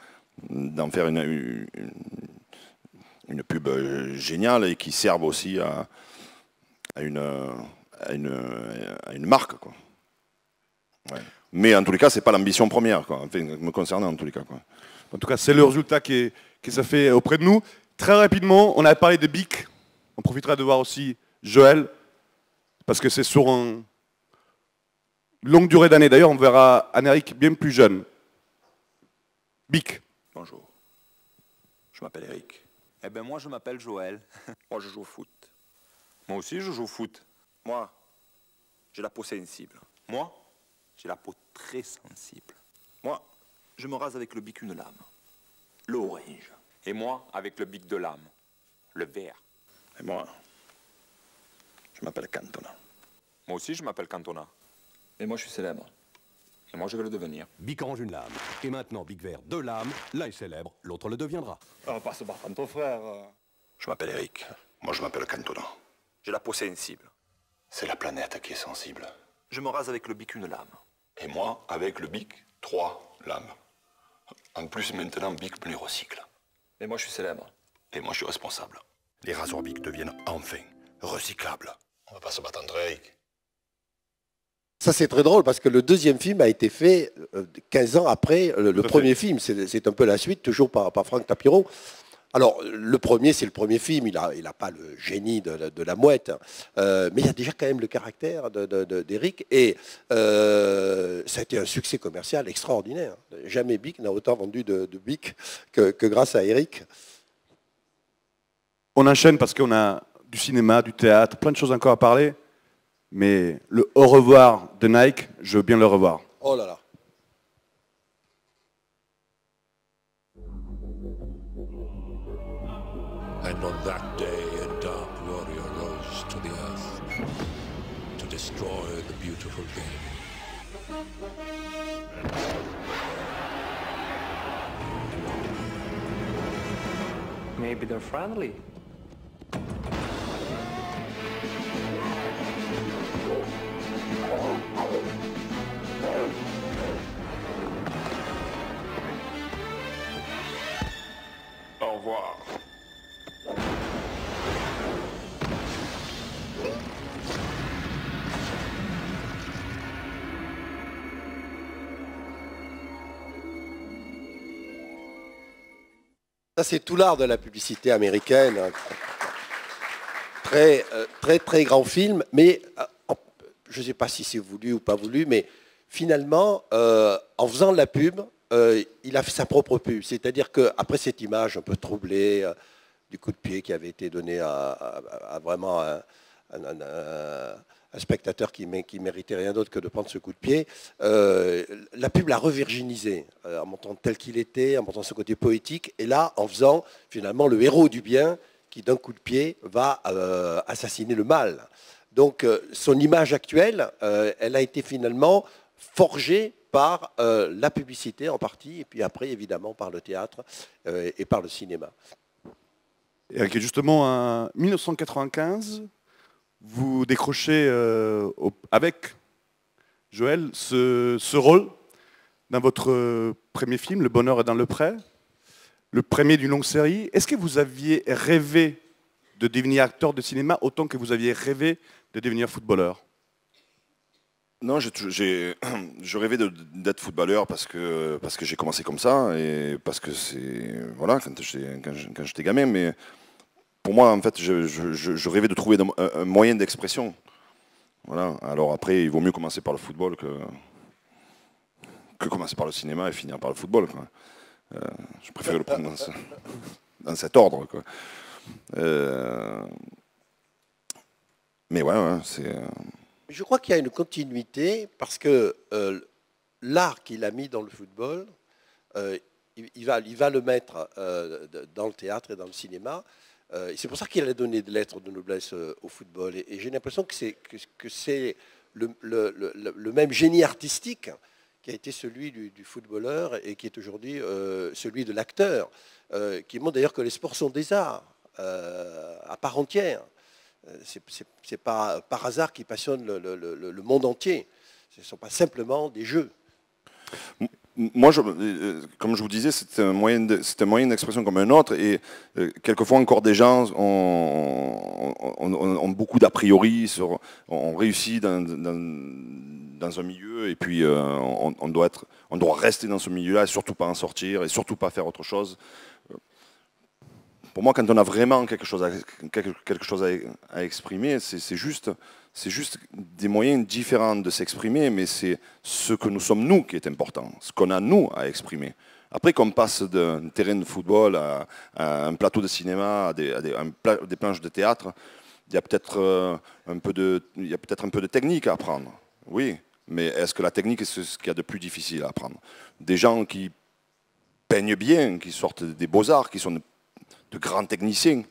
une pub géniale et qui servent aussi à une marque, quoi. Ouais. Mais en tous les cas, c'est pas l'ambition première, quoi. Enfin, me concernant en tous les cas, quoi. En tout cas, c'est le résultat qui se fait auprès de nous. Très rapidement, on a parlé de Bic. On profitera de voir aussi Joël, parce que c'est sur une longue durée d'année. D'ailleurs, on verra Anne-Eric bien plus jeune. Bic. Bonjour. Je m'appelle Eric. Eh ben moi, je m'appelle Joël. Moi, je joue au foot. Moi aussi, je joue au foot. Moi, j'ai la peau sensible. Moi, j'ai la peau très sensible. Moi, je me rase avec le bic une lame. L'orange. Et moi, avec le bic de lame. Le vert. Et moi, je m'appelle Cantona. Moi aussi, je m'appelle Cantona. Et moi, je suis célèbre. Et moi, je vais le devenir. Bic orange une lame. Et maintenant, Bic vert deux lames. L'un est célèbre, l'autre le deviendra. On va pas se battre entre frères. Je m'appelle Eric. Moi, je m'appelle Cantona. J'ai la peau sensible. C'est la planète qui est sensible. Je me rase avec le bic une lame. Et moi, avec le bic, 3 lames. En plus, maintenant, Bic me les recycle. Et moi, je suis célèbre. Et moi, je suis responsable. Les rasoirs Bic deviennent enfin recyclables. On va pas se battre entre Eric. Ça, c'est très drôle parce que le deuxième film a été fait 15 ans après le premier film. C'est un peu la suite, toujours par Franck Tapero. Alors, le premier, c'est le premier film. Il n'a pas le génie de la mouette. Mais il y a déjà quand même le caractère d'Eric. Et ça a été un succès commercial extraordinaire. Jamais Bic n'a autant vendu de Bic que grâce à Eric. On enchaîne parce qu'on a du cinéma, du théâtre, plein de choses encore à parler. Mais le au revoir de Nike, je veux bien le revoir. Oh là là. And on that day, a dark warrior rose to the earth to destroy the beautiful game. Maybe they're friendly. Au revoir. Ça, c'est tout l'art de la publicité américaine. Très, très, très grand film, mais je ne sais pas si c'est voulu ou pas voulu, mais finalement, en faisant de la pub, il a fait sa propre pub. C'est-à-dire qu'après cette image un peu troublée du coup de pied qui avait été donné à vraiment un spectateur qui méritait rien d'autre que de prendre ce coup de pied, la pub l'a revirginisé, en montrant tel qu'il était, en montrant ce côté poétique, et là, en faisant finalement le héros du bien qui, d'un coup de pied, va assassiner le mal. Donc, son image actuelle, elle a été finalement forgée par la publicité en partie, et puis après, évidemment, par le théâtre et par le cinéma. Et justement, en 1995, vous décrochez avec Joël ce rôle dans votre premier film, Le Bonheur est dans le pré, le premier d'une longue série. Est-ce que vous aviez rêvé de devenir acteur de cinéma autant que vous aviez rêvé de devenir footballeur? Non, je rêvais d'être footballeur parce que j'ai commencé comme ça et parce que c'est voilà quand j'étais gamin. Mais pour moi, en fait, je rêvais de trouver un moyen d'expression. Voilà. Alors après, il vaut mieux commencer par le football que commencer par le cinéma et finir par le football, quoi. Je préfère le prendre dans cet ordre, quoi. Mais ouais, c'est... Je crois qu'il y a une continuité parce que l'art qu'il a mis dans le football, il va le mettre dans le théâtre et dans le cinéma. C'est pour ça qu'il a donné des lettres de noblesse au football. Et j'ai l'impression que c'est le même génie artistique qui a été celui du footballeur et qui est aujourd'hui celui de l'acteur, qui montre d'ailleurs que les sports sont des arts à part entière. C'est pas par hasard qu'ils passionnent le monde entier. Ce ne sont pas simplement des jeux. Moi, comme je vous disais, c'est un moyen d'expression comme un autre. Et quelquefois encore des gens ont beaucoup d'a priori, on réussit dans un milieu et puis on doit rester dans ce milieu-là et surtout pas en sortir et surtout pas faire autre chose. Pour moi, quand on a vraiment quelque chose à exprimer, c'est juste des moyens différents de s'exprimer, mais c'est ce que nous sommes nous qui est important, ce qu'on a nous à exprimer. Après qu'on passe d'un terrain de football à un plateau de cinéma, à des planches de théâtre, il y a peut-être un peu de technique à apprendre. Oui, mais est-ce que la technique est ce qu'il y a de plus difficile à apprendre? Des gens qui peignent bien, qui sortent des beaux-arts, qui sont de grands techniciens,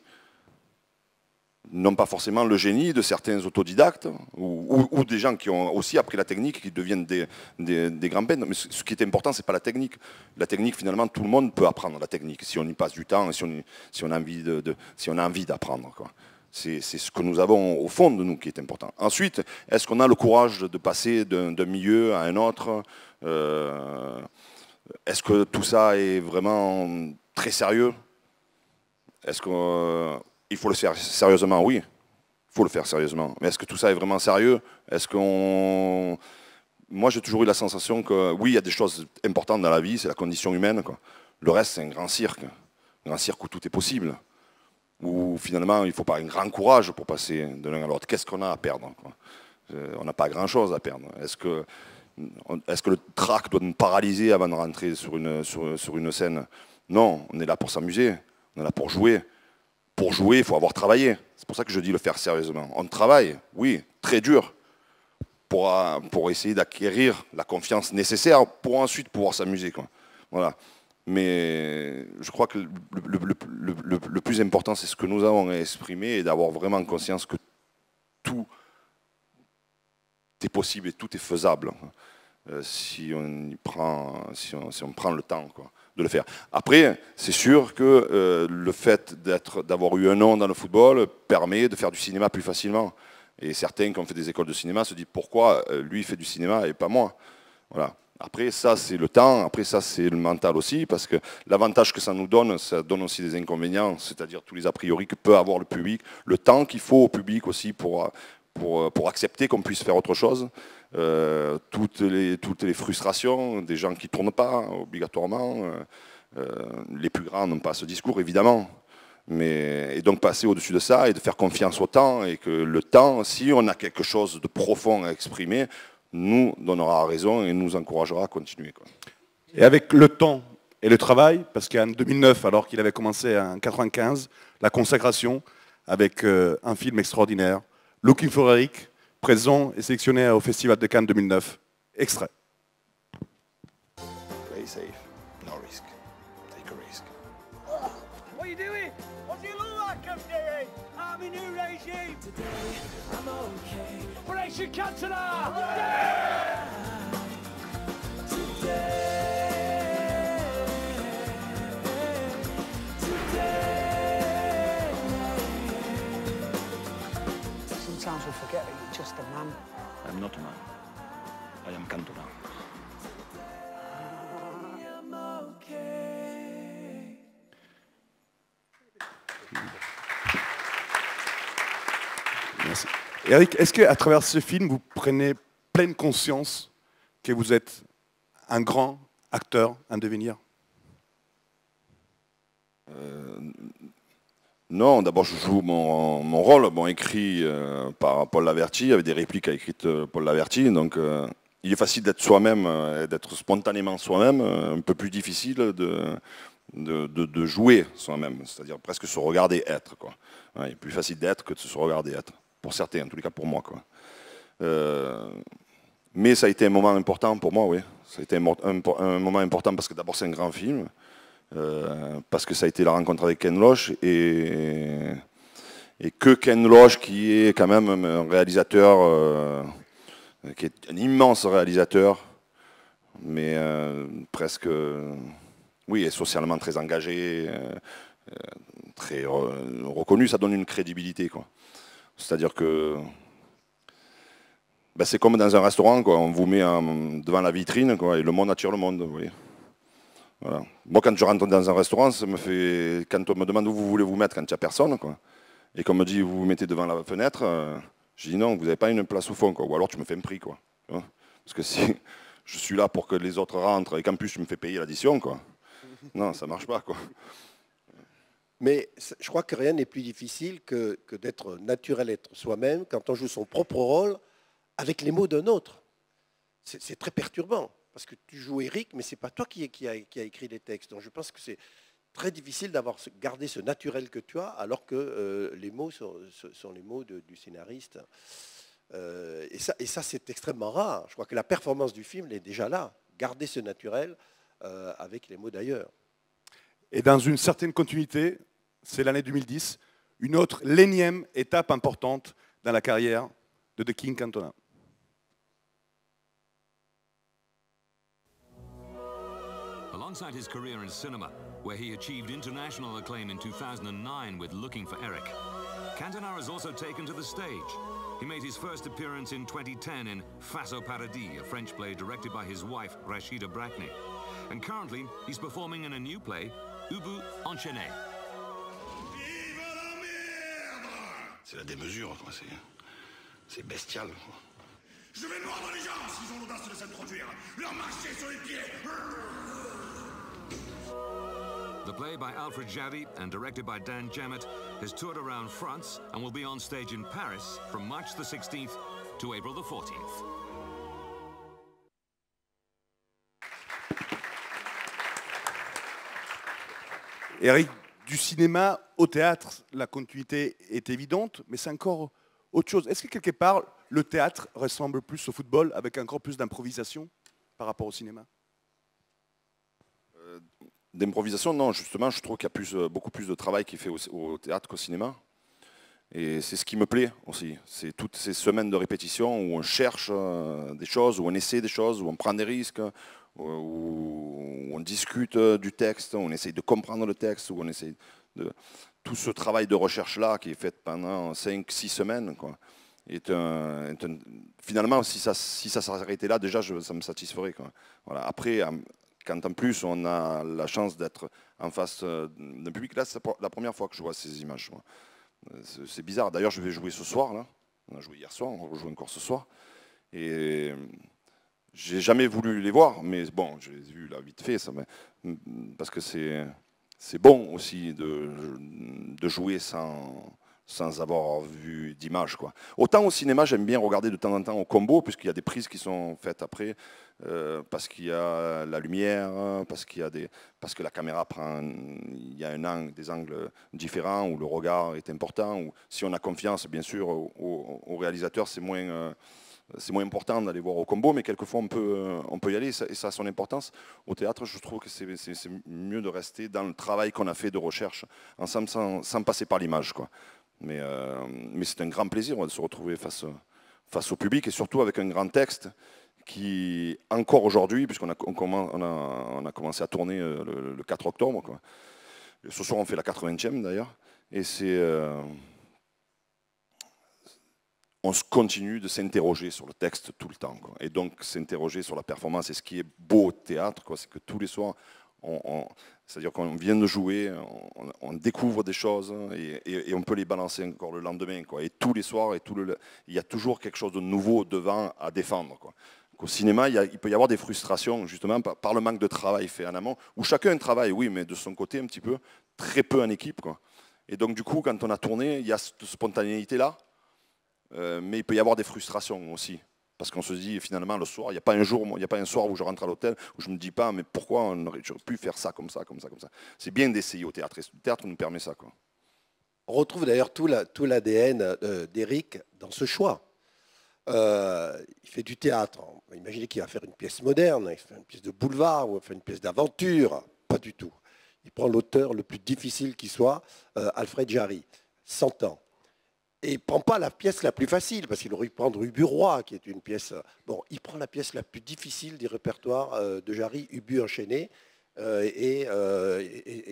n'ont pas forcément le génie de certains autodidactes ou des gens qui ont aussi appris la technique, qui deviennent des grands peintres. Mais ce qui est important, ce n'est pas la technique. La technique, finalement, tout le monde peut apprendre la technique si on y passe du temps et si on a envie d'apprendre, quoi. C'est ce que nous avons au fond de nous qui est important. Ensuite, est-ce qu'on a le courage de passer d'un milieu à un autre? Est-ce que tout ça est vraiment très sérieux? Est-ce qu'il faut le faire sérieusement? Oui, il faut le faire sérieusement. Mais est-ce que tout ça est vraiment sérieux? Moi, j'ai toujours eu la sensation que, oui, il y a des choses importantes dans la vie, c'est la condition humaine, quoi. Le reste, c'est un grand cirque où tout est possible. Où finalement, il ne faut pas un grand courage pour passer de l'un à l'autre. Qu'est-ce qu'on a à perdre, quoi? On n'a pas grand-chose à perdre. Est-ce que le trac doit nous paralyser avant de rentrer sur une scène? Non, on est là pour s'amuser, on est là pour jouer. Pour jouer, il faut avoir travaillé. C'est pour ça que je dis le faire sérieusement. On travaille, oui, très dur, pour essayer d'acquérir la confiance nécessaire pour ensuite pouvoir s'amuser, quoi. Voilà. Mais je crois que le plus important, c'est ce que nous avons à exprimer et d'avoir vraiment conscience que tout est possible et tout est faisable si on prend le temps, quoi, de le faire. Après, c'est sûr que le fait d'avoir eu un nom dans le football permet de faire du cinéma plus facilement. Et certains qui ont fait des écoles de cinéma se disent pourquoi lui fait du cinéma et pas moi. Voilà. Après, ça, c'est le temps. Après, ça, c'est le mental aussi, parce que l'avantage que ça donne aussi des inconvénients, c'est-à-dire tous les a priori que peut avoir le public, le temps qu'il faut au public aussi pour accepter qu'on puisse faire autre chose, toutes les frustrations des gens qui ne tournent pas obligatoirement. Les plus grands n'ont pas ce discours, évidemment. Et donc passer au-dessus de ça et de faire confiance au temps, et que le temps, si on a quelque chose de profond à exprimer, nous donnera raison et nous encouragera à continuer, quoi. Et avec le temps et le travail, parce qu'en 2009, alors qu'il avait commencé en 1995, la consécration avec un film extraordinaire, Looking for Eric, présent et sélectionné au Festival de Cannes 2009. Extrait. Play safe, no risk. Take a risk. What are you doing? What do you look like I'm doing? I'm a new regime. Today, I'm okay. Operation Cantona! Yeah! Sometimes we forget that you're just a man. I'm not a man. I am Cantona. Merci. Eric, est-ce qu'à travers ce film, vous prenez pleine conscience que vous êtes un grand acteur, un devenir? Non, d'abord je joue mon rôle, écrit par Paul Laverty, avec des répliques écrites Paul Laverty, donc il est facile d'être soi-même, d'être spontanément soi-même, un peu plus difficile de jouer soi-même, c'est-à-dire presque se regarder être, quoi. Ouais, il est plus facile d'être que de se regarder être. pour certains, en tous les cas pour moi, quoi. Mais ça a été un moment important pour moi, oui. Ça a été un moment important parce que d'abord c'est un grand film, parce que ça a été la rencontre avec Ken Loach, et que Ken Loach, qui est quand même un réalisateur, qui est un immense réalisateur, mais presque, oui, et socialement très engagé, très reconnu, ça donne une crédibilité, quoi. C'est-à-dire que c'est comme dans un restaurant, quoi. On vous met devant la vitrine, quoi, et le monde attire le monde, vous voyez. Voilà. Moi, quand je rentre dans un restaurant, ça me fait, quand on me demande où vous voulez vous mettre quand il n'y a personne, quoi, et qu'on me dit vous vous mettez devant la fenêtre, je dis non, vous n'avez pas une place au fond, quoi. Ou alors tu me fais un prix, quoi. Parce que si je suis là pour que les autres rentrent et qu'en plus je me fais payer l'addition, quoi. Non, ça marche pas, quoi. Mais je crois que rien n'est plus difficile que d'être naturel, être soi-même, quand on joue son propre rôle avec les mots d'un autre. C'est très perturbant, parce que tu joues Eric, mais ce n'est pas toi qui a écrit les textes. Donc je pense que c'est très difficile d'avoir gardé ce naturel que tu as, alors que les mots sont les mots du scénariste. Et ça c'est extrêmement rare. Je crois que la performance du film est déjà là. Garder ce naturel avec les mots d'ailleurs. Et dans une certaine continuité, c'est l'année 2010, une autre, l'énième étape importante dans la carrière de The King Cantona. Alongside his career in cinema, where he achieved international acclaim in 2009 with Looking for Eric, Cantona has also taken to the stage. He made his first appearance in 2010 in Face au Paradis, a French play directed by his wife, Rachida Brakni. And currently, he's performing in a new play, Ubu Enchaîné. C'est la démesure, quoi. C'est bestial, quoi. Je vais mordre les gens s'ils ont l'audace de s'introduire. Leur marcher sur les pieds. The play by Alfred Jarry and directed by Dan Jammett has toured around France and will be on stage in Paris from March the 16th to April the 14th. Eric, du cinéma au théâtre, la continuité est évidente, mais c'est encore autre chose. Est-ce que quelque part, le théâtre ressemble plus au football, avec encore plus d'improvisation par rapport au cinéma? D'improvisation, non, justement, je trouve qu'il y a beaucoup plus de travail qui est fait au théâtre qu'au cinéma. Et c'est ce qui me plaît aussi. C'est toutes ces semaines de répétition où on cherche des choses, où on essaie des choses, où on prend des risques, où on discute du texte, où on essaye de comprendre le texte, où on essaye de... Tout ce travail de recherche-là qui est fait pendant 5-6 semaines, quoi, finalement, si ça s'arrêtait là, déjà, ça me satisferait, quoi. Voilà. Après, quand en plus on a la chance d'être en face d'un public, là, c'est la première fois que je vois ces images. C'est bizarre. D'ailleurs, je vais jouer ce soir, là. On a joué hier soir, on va jouer encore ce soir. Et j'ai jamais voulu les voir, mais bon, je les ai vus là vite fait, parce que c'est bon aussi de jouer sans avoir vu d'image, quoi. Autant au cinéma, j'aime bien regarder de temps en temps au combo, puisqu'il y a des prises qui sont faites après, parce qu'il y a la lumière, parce que la caméra prend, il y a des angles différents, où le regard est important, où si on a confiance, bien sûr, au réalisateur, c'est moins important d'aller voir au combo, mais quelquefois on peut y aller, et ça a son importance. Au théâtre, je trouve que c'est mieux de rester dans le travail qu'on a fait de recherche, ensemble, sans passer par l'image, quoi. Mais c'est un grand plaisir de se retrouver face au public, et surtout avec un grand texte qui, encore aujourd'hui, puisqu'on a commencé à tourner le 4 octobre, quoi. Et ce soir on fait la 80e d'ailleurs, et on continue de s'interroger sur le texte tout le temps, quoi. Et donc s'interroger sur la performance. Et ce qui est beau au théâtre, c'est que tous les soirs, c'est-à-dire qu'on vient de jouer, on découvre des choses, et on peut les balancer encore le lendemain, quoi. Et tous les soirs, il y a toujours quelque chose de nouveau devant à défendre, quoi. Au cinéma, il peut y avoir des frustrations, justement, par le manque de travail fait en amont, où chacun travaille, oui, mais de son côté un petit peu, très peu en équipe, quoi. Et donc du coup, quand on a tourné, il y a cette spontanéité-là, mais il peut y avoir des frustrations aussi. Parce qu'on se dit, finalement, le soir, il n'y a pas un soir où je rentre à l'hôtel, où je ne me dis pas, mais pourquoi on aurait pu faire ça, comme ça, comme ça, comme ça. C'est bien d'essayer au théâtre, et le théâtre nous permet ça, quoi. On retrouve d'ailleurs tout l'ADN d'Éric dans ce choix. Il fait du théâtre. Imaginez qu'il va faire une pièce moderne, il fait une pièce de boulevard ou une pièce d'aventure. Pas du tout. Il prend l'auteur le plus difficile qui soit, Alfred Jarry, 100 ans. Et il ne prend pas la pièce la plus facile, parce qu'il aurait pu prendre Ubu Roi, qui est une pièce... Bon, il prend la pièce la plus difficile du répertoire de Jarry, Ubu enchaîné, et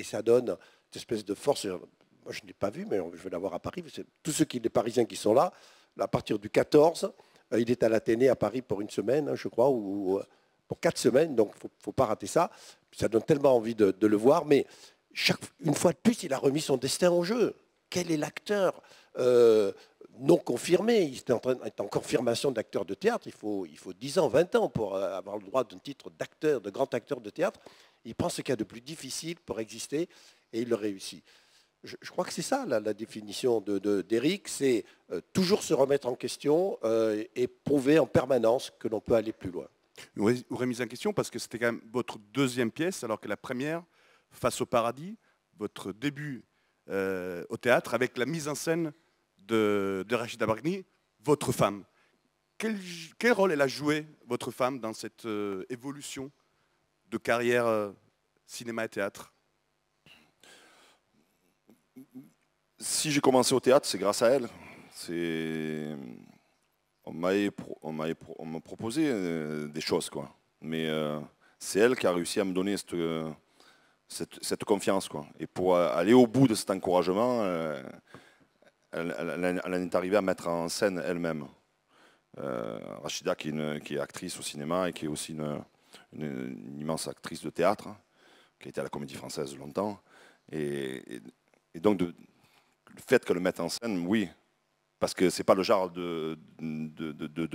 ça donne cette espèce de force. Moi, je ne l'ai pas vu, mais je vais l'avoir à Paris. Tous les Parisiens qui sont là, à partir du 14, il est à l'Athénée à Paris pour une semaine, hein, je crois, ou pour 4 semaines, donc il ne faut pas rater ça. Ça donne tellement envie de le voir, mais une fois de plus, il a remis son destin en jeu. Quel est l'acteur non confirmé? Il est en confirmation d'acteur de théâtre. Il faut 10 ans, 20 ans pour avoir le droit d'un titre d'acteur, de grand acteur de théâtre. Il prend ce qu'il y a de plus difficile pour exister et il le réussit. Je crois que c'est ça la définition d'Éric, c'est toujours se remettre en question et prouver en permanence que l'on peut aller plus loin. Vous remise en question parce que c'était quand même votre deuxième pièce, alors que la première, Face au paradis, votre début au théâtre, avec la mise en scène de Rachida Bargni, votre femme. Quel rôle elle a joué, votre femme, dans cette évolution de carrière cinéma et théâtre? Si j'ai commencé au théâtre, c'est grâce à elle. On m'a proposé des choses, quoi. Mais c'est elle qui a réussi à me donner cette confiance, quoi. Et pour aller au bout de cet encouragement, elle en est arrivée à mettre en scène elle-même. Rachida, qui est actrice au cinéma et qui est aussi une immense actrice de théâtre, hein, qui a été à la Comédie Française longtemps. Et donc, le fait qu'elle le mette en scène, oui, parce que c'est pas le genre de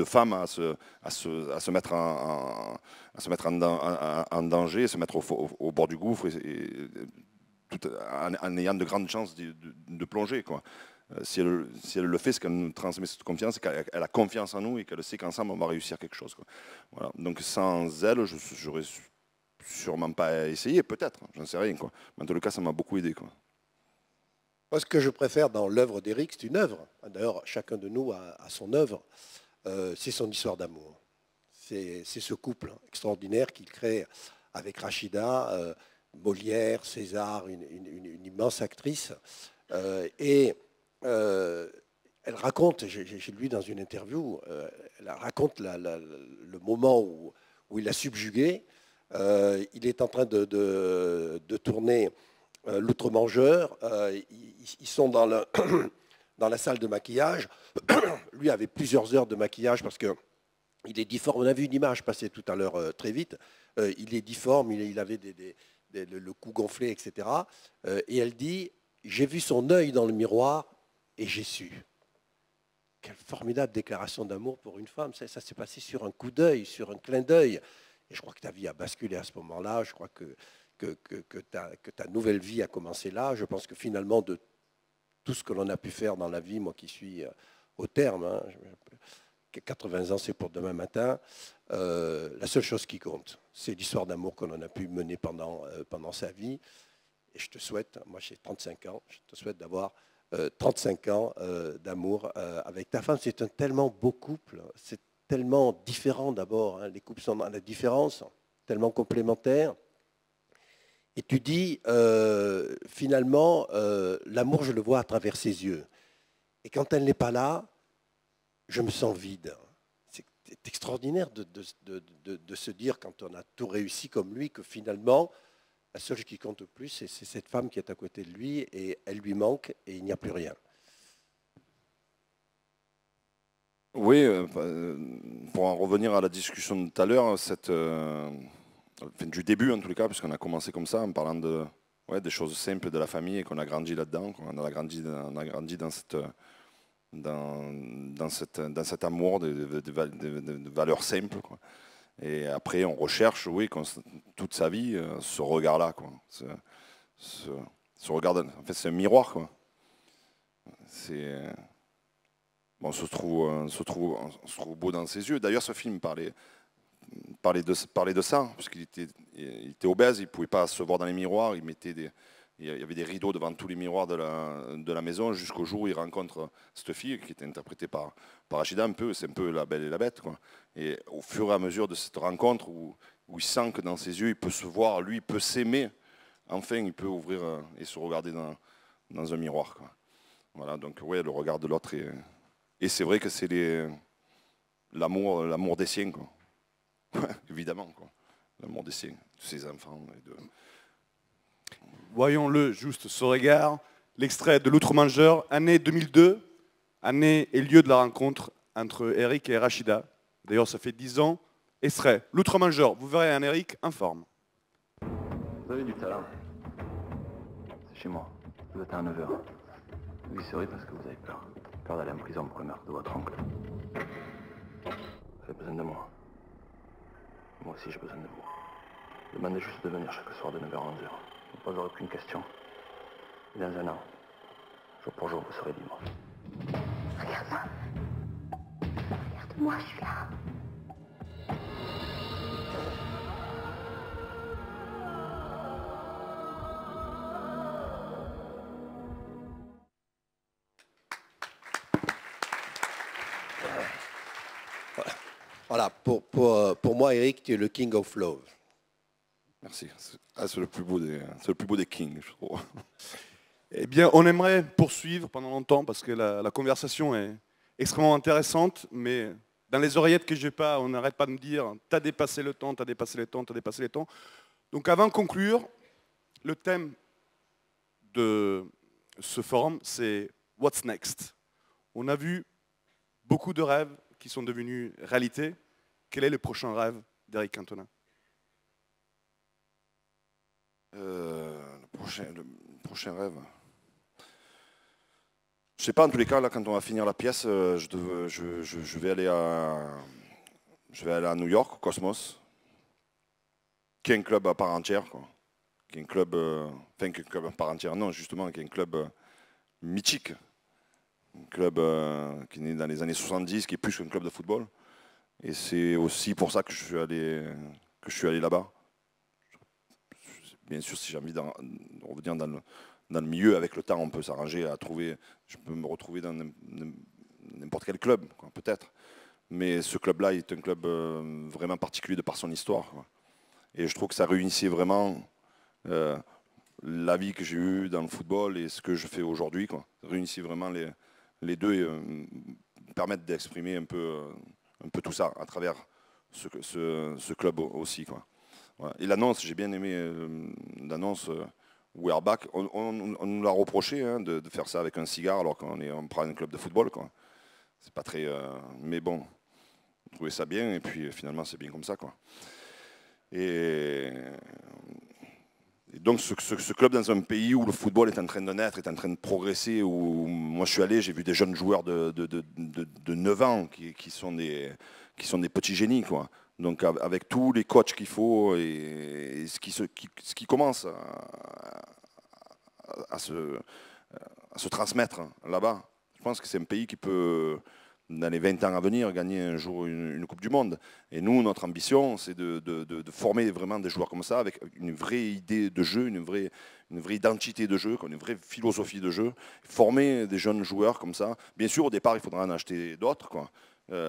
femme à se mettre en danger, se mettre au bord du gouffre, en ayant de grandes chances de plonger, quoi. Si elle le fait, c'est qu'elle nous transmet cette confiance, et qu'elle a confiance en nous et qu'elle sait qu'ensemble on va réussir quelque chose, quoi. Voilà. Donc sans elle, j'aurais sûrement pas essayé, peut-être, j'en sais rien, quoi. Mais en tout cas, ça m'a beaucoup aidé, quoi. Moi, ce que je préfère dans l'œuvre d'Éric, c'est une œuvre. D'ailleurs, chacun de nous a son œuvre. C'est son histoire d'amour. C'est ce couple extraordinaire qu'il crée avec Rachida, Molière, César, une immense actrice. Elle raconte, j'ai lu dans une interview, elle raconte le moment où il l'a subjugué. Il est en train de tourner L'Outre-Mangeur. Ils sont dans la salle de maquillage. Lui avait plusieurs heures de maquillage parce qu'il est difforme. On a vu une image passer tout à l'heure très vite. Il est difforme, il avait le cou gonflé, etc. Et elle dit, j'ai vu son œil dans le miroir et j'ai su. Quelle formidable déclaration d'amour pour une femme. Ça s'est passé sur un coup d'œil, sur un clin d'œil. Et je crois que ta vie a basculé à ce moment-là. Je crois que ta nouvelle vie a commencé là. Je pense que finalement, de tout ce que l'on a pu faire dans la vie, moi qui suis au terme, hein, 80 ans, c'est pour demain matin, la seule chose qui compte, c'est l'histoire d'amour que l'on a pu mener pendant sa vie. Et je te souhaite, moi j'ai 35 ans, je te souhaite d'avoir 35 ans d'amour avec ta femme. C'est un tellement beau couple, c'est tellement différent d'abord, hein. Les couples sont dans la différence, tellement complémentaires. Et tu dis, finalement, l'amour, je le vois à travers ses yeux. Et quand elle n'est pas là, je me sens vide. C'est extraordinaire de se dire, quand on a tout réussi comme lui, que finalement, la seule qui compte le plus, c'est cette femme qui est à côté de lui, et elle lui manque, et il n'y a plus rien. Oui, pour en revenir à la discussion de tout à l'heure, du début en tous les cas, puisqu'on a commencé comme ça, en parlant des choses simples de la famille et qu'on a grandi là-dedans, on a grandi dans cet amour de valeurs simples, quoi. Et après, on recherche, oui, toute sa vie, ce regard-là, quoi. Ce regard, en fait, c'est un miroir, quoi. On se trouve beau dans ses yeux. D'ailleurs, ce film parlait de ça, parce qu'il était obèse, il ne pouvait pas se voir dans les miroirs, il mettait il y avait des rideaux devant tous les miroirs de la maison jusqu'au jour où il rencontre cette fille qui était interprétée par Rachida c'est un peu la belle et la bête, quoi. Et au fur et à mesure de cette rencontre où il sent que dans ses yeux il peut se voir, lui il peut s'aimer, enfin il peut ouvrir et se regarder dans un miroir, quoi. Voilà, donc ouais, le regard de l'autre et c'est vrai que c'est l'amour des siens, quoi. Évidemment, quoi. L'amour des siens, de ses enfants. Voyons-le juste ce regard, l'extrait de l'Outre-Mangeur, année 2002, année et lieu de la rencontre entre Eric et Rachida. D'ailleurs, ça fait 10 ans. Extrait, l'Outre-Mangeur, vous verrez un Eric informe. Vous avez du talent. C'est chez moi. Vous êtes à 9h. Vous y serez parce que vous avez peur. Peur d'aller en prison pour le meurtre de votre oncle. Vous avez besoin de moi. Moi aussi j'ai besoin de vous. Demandez juste de venir chaque soir de 9h à 11h. Vous ne poserez aucune question. Et dans un an, jour pour jour, vous serez libre. Regarde ça. Regarde-moi, je suis là. Voilà, pour moi, Eric, tu es le king of love. Merci. C'est le plus beau des kings, je trouve. Eh bien, on aimerait poursuivre pendant longtemps parce que la conversation est extrêmement intéressante, mais dans les oreillettes que j'ai pas, on n'arrête pas de me dire « t'as dépassé le temps, t'as dépassé le temps, t'as dépassé le temps ». Donc avant de conclure, le thème de ce forum, c'est « What's next ?» On a vu beaucoup de rêves qui sont devenus réalité. Quel est le prochain rêve d'Eric Cantona? Le prochain rêve. Je sais pas, en tous les cas, là, quand on va finir la pièce, je vais aller à New York, au Cosmos, qui est un club à part entière, quoi. Qui est un club, enfin, qui est un club à part entière, non, justement, qui est un club mythique. Un club qui est né dans les années 70, qui est plus qu'un club de football. Et c'est aussi pour ça que je suis allé là-bas. Bien sûr, si j'ai envie de revenir dans le milieu, avec le temps, on peut s'arranger à trouver. Je peux me retrouver dans n'importe quel club, peut-être. Mais ce club-là est un club vraiment particulier de par son histoire, quoi. Et je trouve que ça réunissait vraiment la vie que j'ai eue dans le football et ce que je fais aujourd'hui, quoi. Ça réunissait vraiment les deux et permettent d'exprimer un peu tout ça à travers ce club aussi, quoi. Voilà. Et l'annonce, j'ai bien aimé l'annonce We Are Back. On nous l'a reproché, hein, de faire ça avec un cigare alors qu'on prend un club de football, quoi. C'est pas très... mais bon, on trouvait ça bien et puis finalement c'est bien comme ça, quoi. Et donc ce club dans un pays où le football est en train de naître, est en train de progresser, où moi je suis allé, j'ai vu des jeunes joueurs de 9 ans qui sont des petits génies, quoi. Donc avec tous les coachs qu'il faut et ce qui commence à se transmettre là-bas, je pense que c'est un pays qui peut, dans les 20 ans à venir, gagner un jour une Coupe du Monde. Et nous, notre ambition, c'est de former vraiment des joueurs comme ça, avec une vraie idée de jeu, une vraie identité de jeu, une vraie philosophie de jeu. Former des jeunes joueurs comme ça. Bien sûr, au départ, il faudra en acheter d'autres, quoi.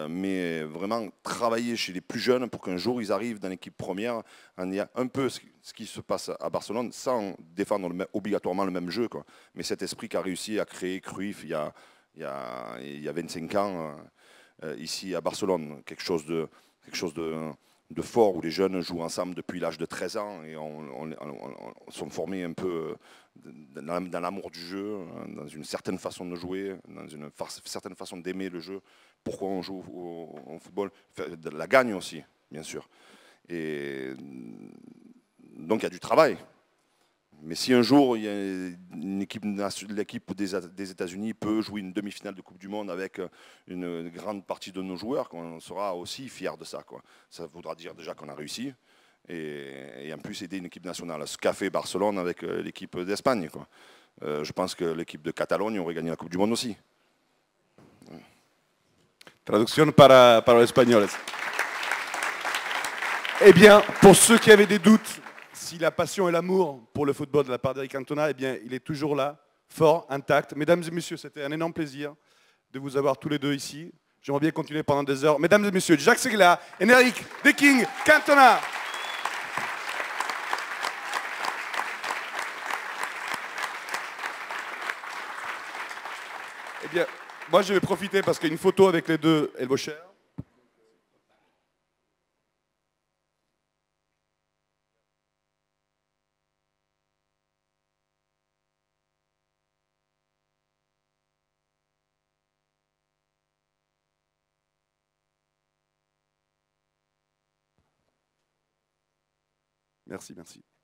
Mais vraiment travailler chez les plus jeunes pour qu'un jour ils arrivent dans l'équipe première, il y a un peu ce qui se passe à Barcelone, sans défendre obligatoirement le même jeu, quoi. Mais cet esprit qu'a réussi à créer Cruyff il y a 25 ans ici à Barcelone, quelque chose de fort où les jeunes jouent ensemble depuis l'âge de 13 ans et sont formés un peu dans l'amour du jeu, dans une certaine façon de jouer, dans une certaine façon d'aimer le jeu. Pourquoi on joue au football? La gagne aussi, bien sûr. Et donc il y a du travail. Mais si un jour il y a l'équipe des États-Unis peut jouer une demi-finale de Coupe du Monde avec une grande partie de nos joueurs, on sera aussi fiers de ça, quoi. Ça voudra dire déjà qu'on a réussi et en plus aider une équipe nationale. Ce qu'a fait Barcelone avec l'équipe d'Espagne, quoi. Je pense que l'équipe de Catalogne aurait gagné la Coupe du Monde aussi. Traduction para los españoles. Eh bien, pour ceux qui avaient des doutes, si la passion et l'amour pour le football de la part d'Eric Cantona, eh bien, il est toujours là, fort, intact. Mesdames et messieurs, c'était un énorme plaisir de vous avoir tous les deux ici. J'aimerais bien continuer pendant des heures. Mesdames et messieurs, Jacques Segla et Eric The King Cantona. Eh bien, moi je vais profiter parce qu'il y a une photo avec les deux Elbocher. Merci, merci.